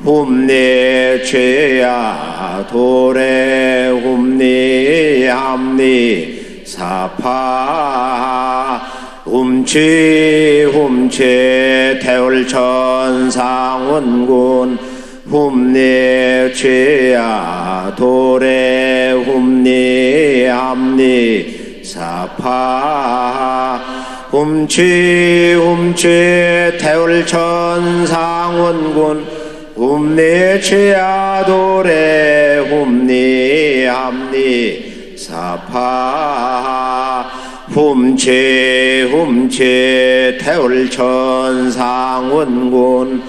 훔니 취야 도래 훔니 함니 사파 훔치 훔치 태울천 상원군 훔니 취야 도래 훔니 함니 사파 훔치 훔치 태울천 상원군 훔니 취야 도래 훔니 함니 사파 훔치 훔치 태울천 상원군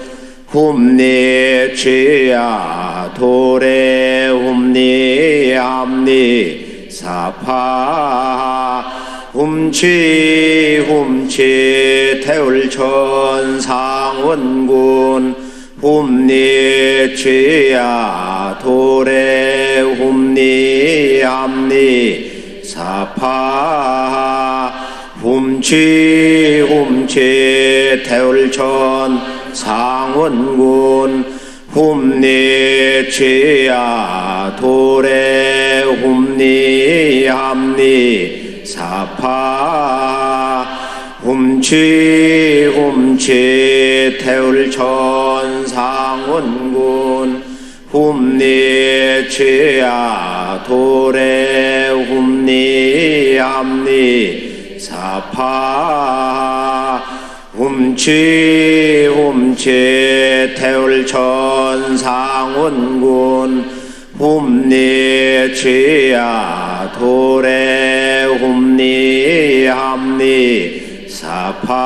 훔니 취야 도래 훔니 함니 사파 훔치 훔치 태울천 상원군 훔니 취야 도래 훔니 함니 사파 훔치 훔치 태울천 상원군 훔니 취야 도래 훔니 함니 사파 훔치 훔치 태울천 상원군 훔니 취야 도래 훔니 함니 사파 훔치 훔치 태울천 상원군 훔니 취야 도래 훔니 함니 사파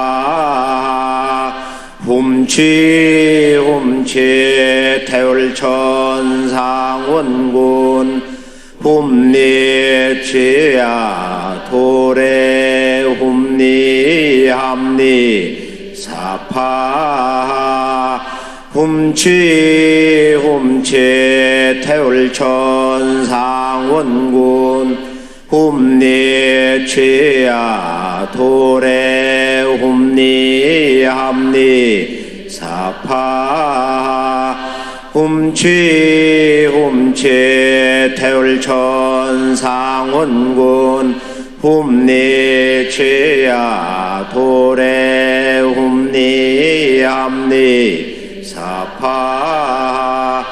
훔치 훔치 태울천 상원군 훔니 취야 도래 훔니 함니 사파 훔치 훔치 태울천 상원군 훔니 취야 도래 훔니 함니 사파 사파 훔치 훔치 태울천상원군 훔니치야 도래 훔니함니 사파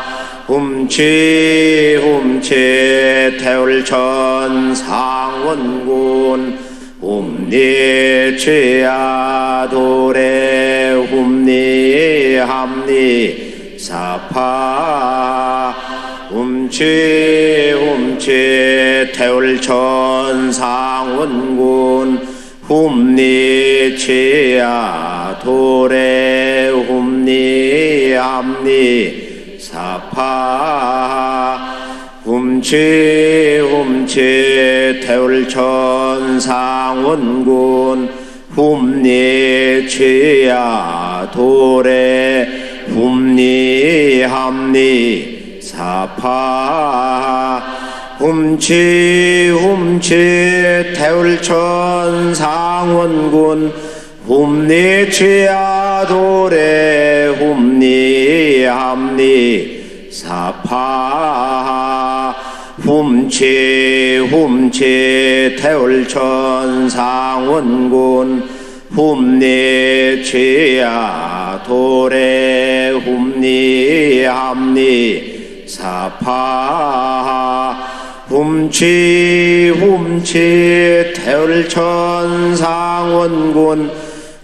훔치 훔치 태울천상원군 훔니치야 도래 훔니함니 사파 훔치 훔치 태울천상원군 훔니치야 도래 훔니함니 사파 훔치 훔치 태울천상원군 훔니치야 도래 훔니함니 사파 훔치 훔치 태울천상원군 훔니치야 도래 훔니함니 사파 훔치 훔치 태울천상원군 훔니치야 도래 훔니함니 사파 훔치 훔치 태울천상원군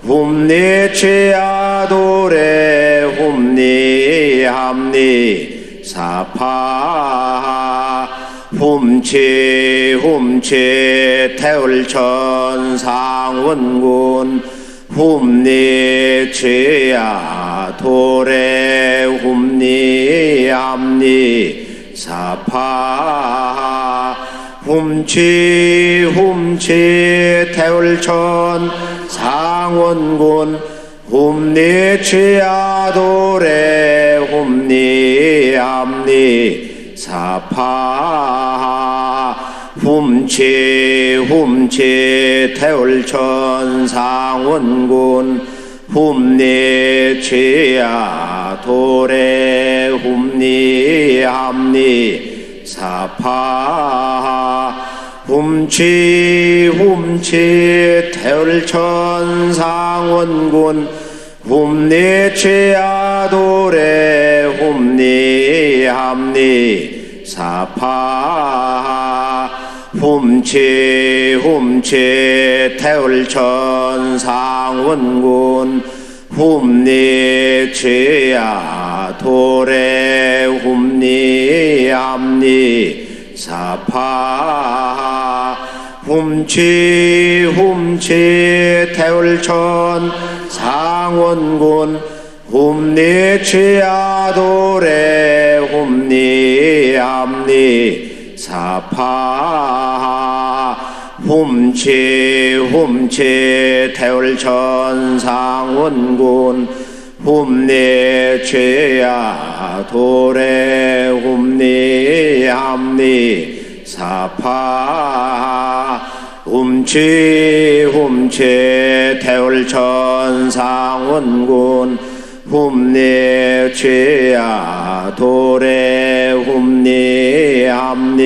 훔니치야 도래 훔니함니 사파 훔치 훔치 태울천상원군 훔니치야 도래 훔니함니 사파 훔치 훔치 태울천상원군 훔니치야 도래 훔니함니 사파 훔치 훔치 태울천상원군 훔니치야 도래 훔니함니 사파 훔치 훔치 태울천상원군 훔니치야 도래 훔니함니 사파 훔치 훔치 태울천상원군 훔니치야 도래 훔니함니 사파 훔치 훔치 태울천상원군 훔니치야 도래 훔니함니 사파 훔치 훔치 태울천상원군 훔니치야 도래 훔니함니 사파 훔치 훔치 태울천상원군 훔니치야 도래 훔니함니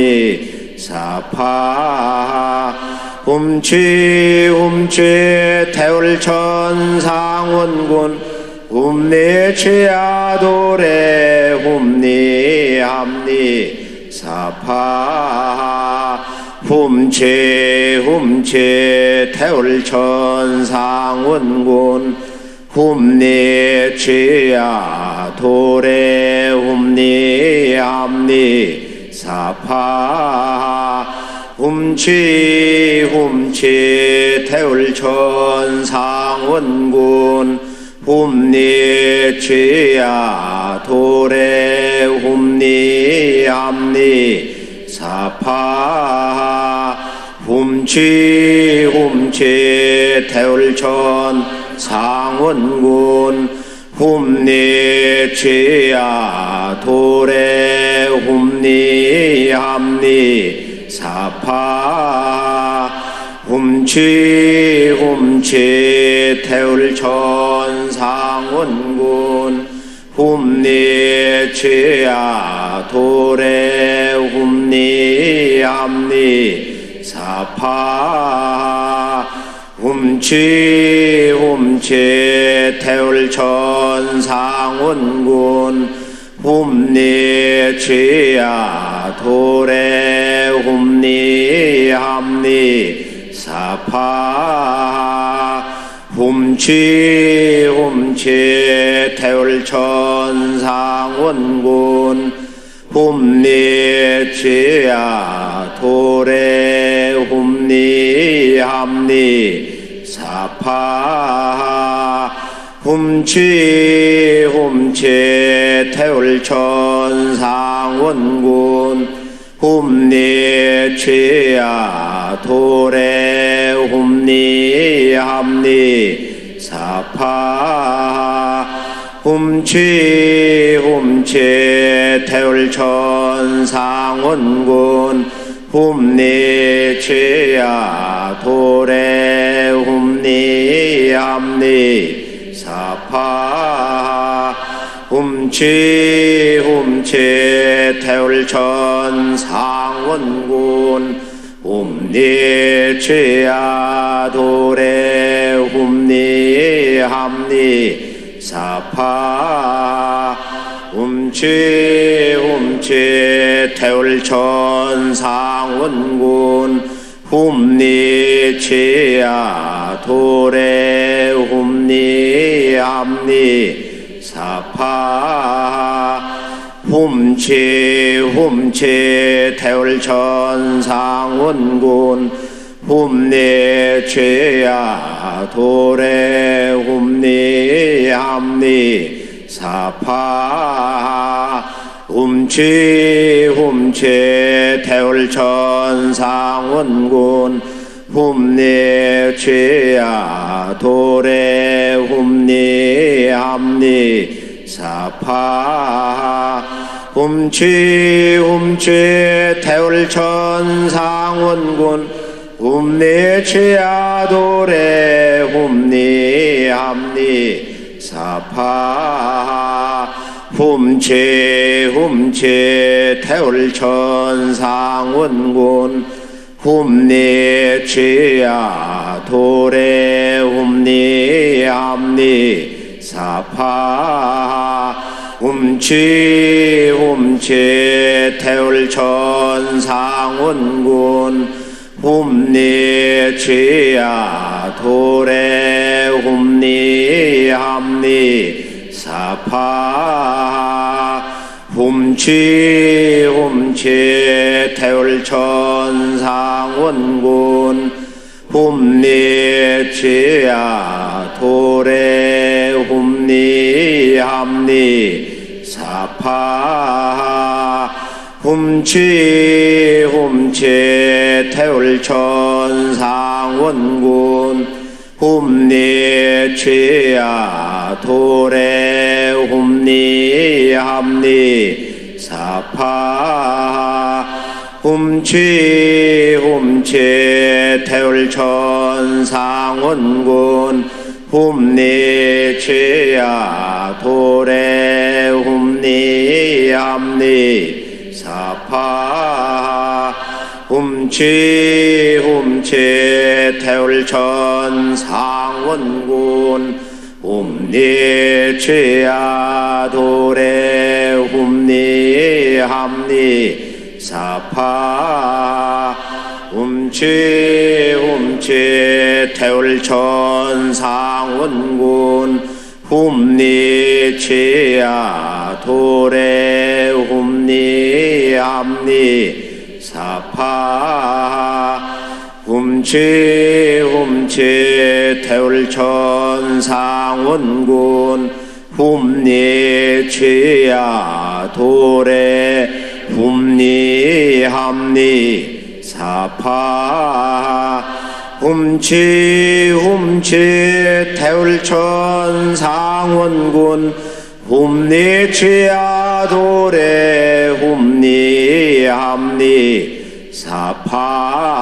사파 훔치 훔치 태울천상원군 훔니치야 도래 훔니함니 사파 훔치 훔치 태울천상원군 훔니치야 도래 훔니함니 사파 훔치 훔치 태울천상원군 훔니치야 도래 훔니함니 사파 훔치 훔치 태울천상원군 훔니치야 도래 훔니함니 사파 훔치 훔치 태울천상원군 상원군 훔니 취야 도래 훔니 함니 사파 훔치 태울천 상원군 훔니 취야 도래 훔니 함니 사파 훔치 태울천 상원군 훔니 취야 도래 훔니 함니 사파 훔치 태울천 상원군 훔니 취야 도래 훔니 함니 사파 훔치 태울천 상원군 훔니 취야 도래 훔니 함니 사파 훔치 태울천 상원군 훔니 취야 도래 훔니 함니 사파 훔치 태울천 상원군 훔니 취야 도래 훔니 함니 사파 훔치 태울천 상원군 훔니 취야 도래 훔니 함니 사파 훔치 태울천 상원군 훔니 취야 도래 훔니 함니 사파 훔치 태울천 상원군 훔니 취야 도래 훔니 함니 사파 훔치 태울천 상원군 훔니 취야 도래 훔니 함니 사파 훔치 태울천 상원군 훔니 취야 도래 훔니 함니 사파 훔치 태울천 상원군 훔니 취야 도래 훔니 함니 사파 훔치 태울천 상원군 훔니 취야 도래 훔니 함니 사파 훔치 태울천 상원군 훔니 취야 도래 훔니 함니 사파 훔치 태울천 상원군 훔니 취야 도래 훔니 함니 사파 훔치 태울천 상원군 훔니 취야 도래 훔니 함니 사파 훔치 태울천 상원군 훔니 취야 도래 훔니 함니 사파 훔치 태울천 상원군 훔니 취야 도래 훔니 함니 사파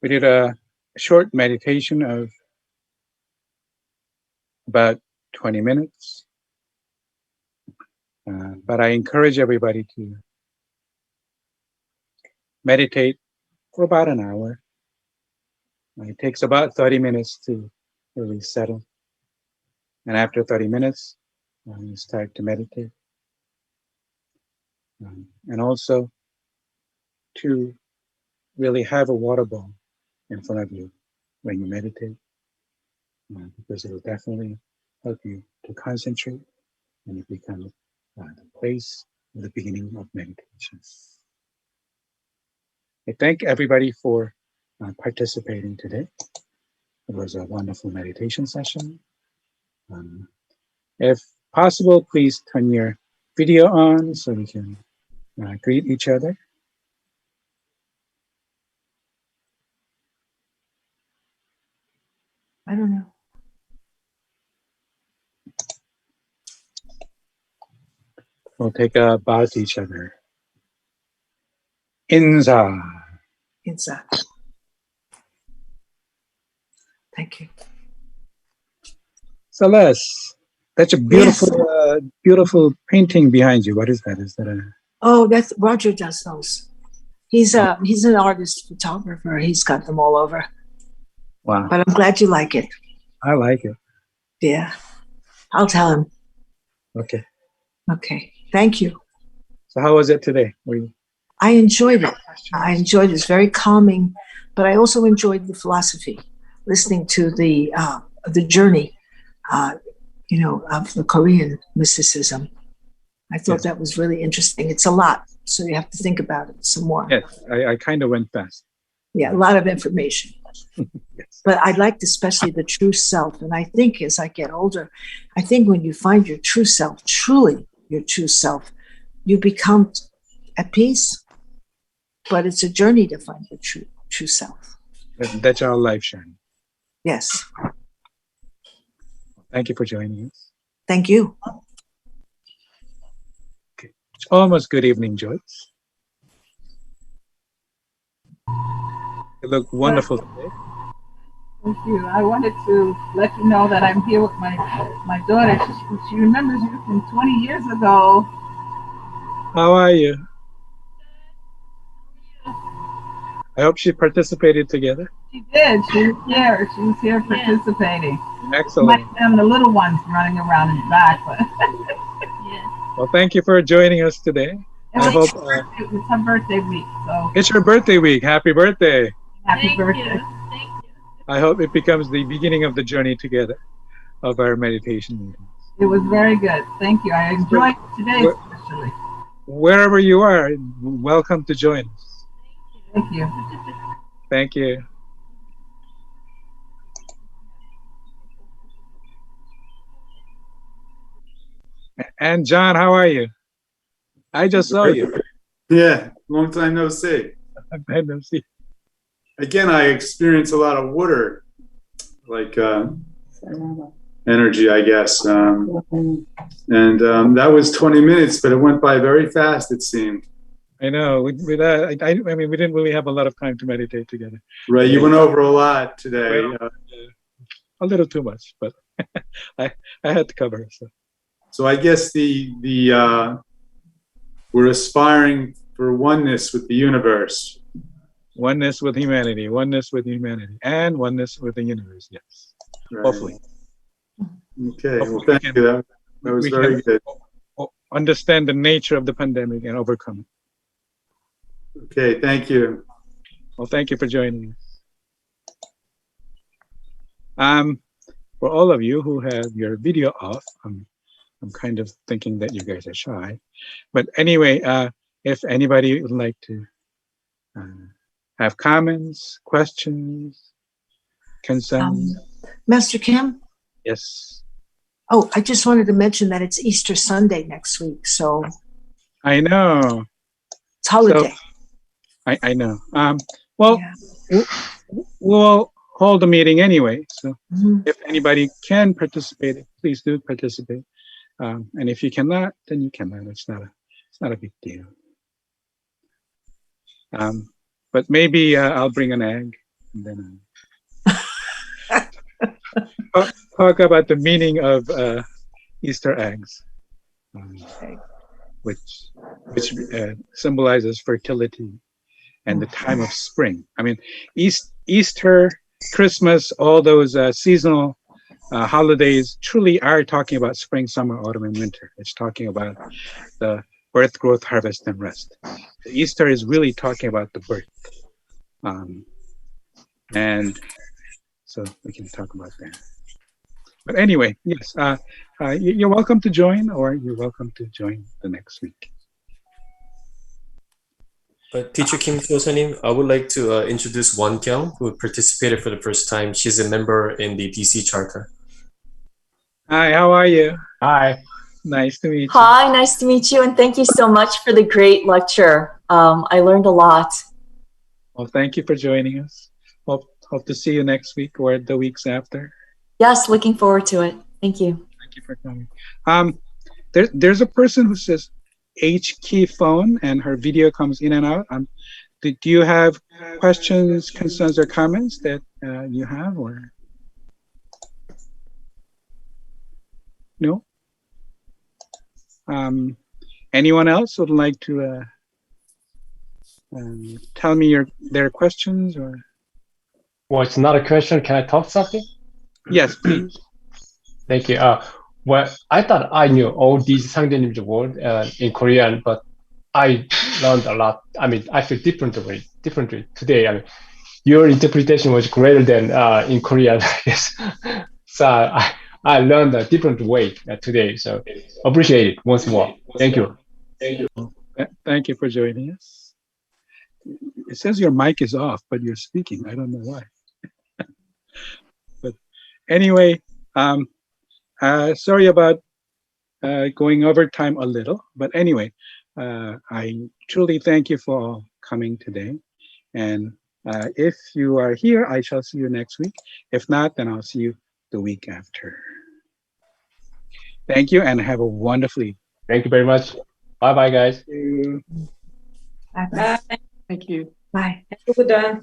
We did a short meditation of about 20 minutes. But I encourage everybody to meditate for about an hour. It takes about 30 minutes to really settle. And after 30 minutes, you start to meditate. And also to really have a water bowl in front of you when you meditate, because it will definitely help you to concentrate and it becomes the place of the beginning of meditation. I thank everybody for participating today. It was a wonderful meditation session. If possible, please turn your video on so we can greet each other. I don't know. We'll take a bow to each other. Inza. Inside. Thank you. Celeste, that's a beautiful, beautiful painting behind you. What is that? Is that a? Oh, that's Roger does those. He's an artist, photographer. He's got them all over. Wow. But I'm glad you like it. I like it. Yeah. I'll tell him. Okay. Okay. Thank you. So how was it today? I enjoyed it. I enjoyed it. It's very calming, but I also enjoyed the philosophy, listening to the journey, of the Korean mysticism. I thought that was really interesting. It's a lot, so you have to think about it some more. Yes, I kind of went fast. Yeah, a lot of information. Yes. But I liked especially the true self. And I think as I get older, I think when you find your true self, truly your true self, you become at peace. But it's a journey to find the true self. That's our life journey. Yes. Thank you for joining us. Thank you. Okay. It's almost good evening, Joyce. You look wonderful today. Thank you. I wanted to let you know that I'm here with my daughter. She remembers you from 20 years ago. How are you? I hope she participated together. She did. She was here. She was here participating. Excellent. Might have been the little ones running around in the back, but Well, thank you for joining us today. I hope it was her birthday week. So it's your birthday week. Happy birthday. happy birthday. Thank you. I hope it becomes the beginning of the journey together of our meditation meetings. It was very good. Thank you. I enjoyed today especially. Wherever you are, welcome to join us. Thank you. Thank you. And John, how are you? I just saw you. Yeah, long time no see. I don't see. Again, I experience a lot of water, like energy, I guess. And that was 20 minutes, but it went by very fast, it seemed. I know. With that, I mean, we didn't really have a lot of time to meditate together. Right, you went over a lot today. A little too much, but I had to cover. So I guess we're aspiring for oneness with the universe. Oneness with humanity, and oneness with the universe. Yes, Right. hopefully. Okay, well, Hopefully thank you. That was very good. Understand the nature of the pandemic and overcome it. Okay, thank you. Well, thank you for joining us. For all of you who have your video off, I'm kind of thinking that you guys are shy. But anyway, if anybody would like to have comments, questions, concerns. Master Kim? Yes. Oh, I just wanted to mention that it's Easter Sunday next week, so I know. it's holiday. So, I know. Well, we'll hold the meeting anyway. So if anybody can participate, please do participate. And if you cannot, then you cannot. It's not a big deal. But maybe I'll bring an egg and then talk about the meaning of Easter eggs, which symbolizes fertility and the time of spring. I mean, Easter, Christmas, all those seasonal holidays truly are talking about spring, summer, autumn, and winter. It's talking about the birth, growth, harvest, and rest. Easter is really talking about the birth. And so we can talk about that. But anyway, yes, you're welcome to join, or you're welcome to join the next week. Teacher Kim Soo-sa님, I would like to introduce Won Kyung, who participated for the first time. She's a member in the DC Charter. Hi, how are you? Hi. Nice to meet you. Hi, nice to meet you, and thank you so much for the great lecture. I learned a lot. Well, thank you for joining us. Hope to see you next week or the weeks after. Yes, looking forward to it. Thank you. Thank you for coming. There's a person who says H key phone, and her video comes in and out. Do you have questions, concerns, or comments that you have, or no? Anyone else would like to tell me their questions, or? Well, it's not a question. Can I talk something? Yes, please. Thank you. Well, I thought I knew all these 상대님's word in Korean, but I learned a lot. I mean, I feel differently today. I mean, your interpretation was greater than in Korean. Yes. So I learned a different way today. So appreciate it once more. Thank you. Thank you for joining us. It says your mic is off, but you're speaking. I don't know why. But anyway, sorry about going over time a little. But anyway, I truly thank you for coming today. And if you are here, I shall see you next week. If not, then I'll see you the week after. Thank you, and have a wonderful evening. Thank you very much. Bye-bye, guys. Thank you. Bye. Thank you. Bye. Have a good day.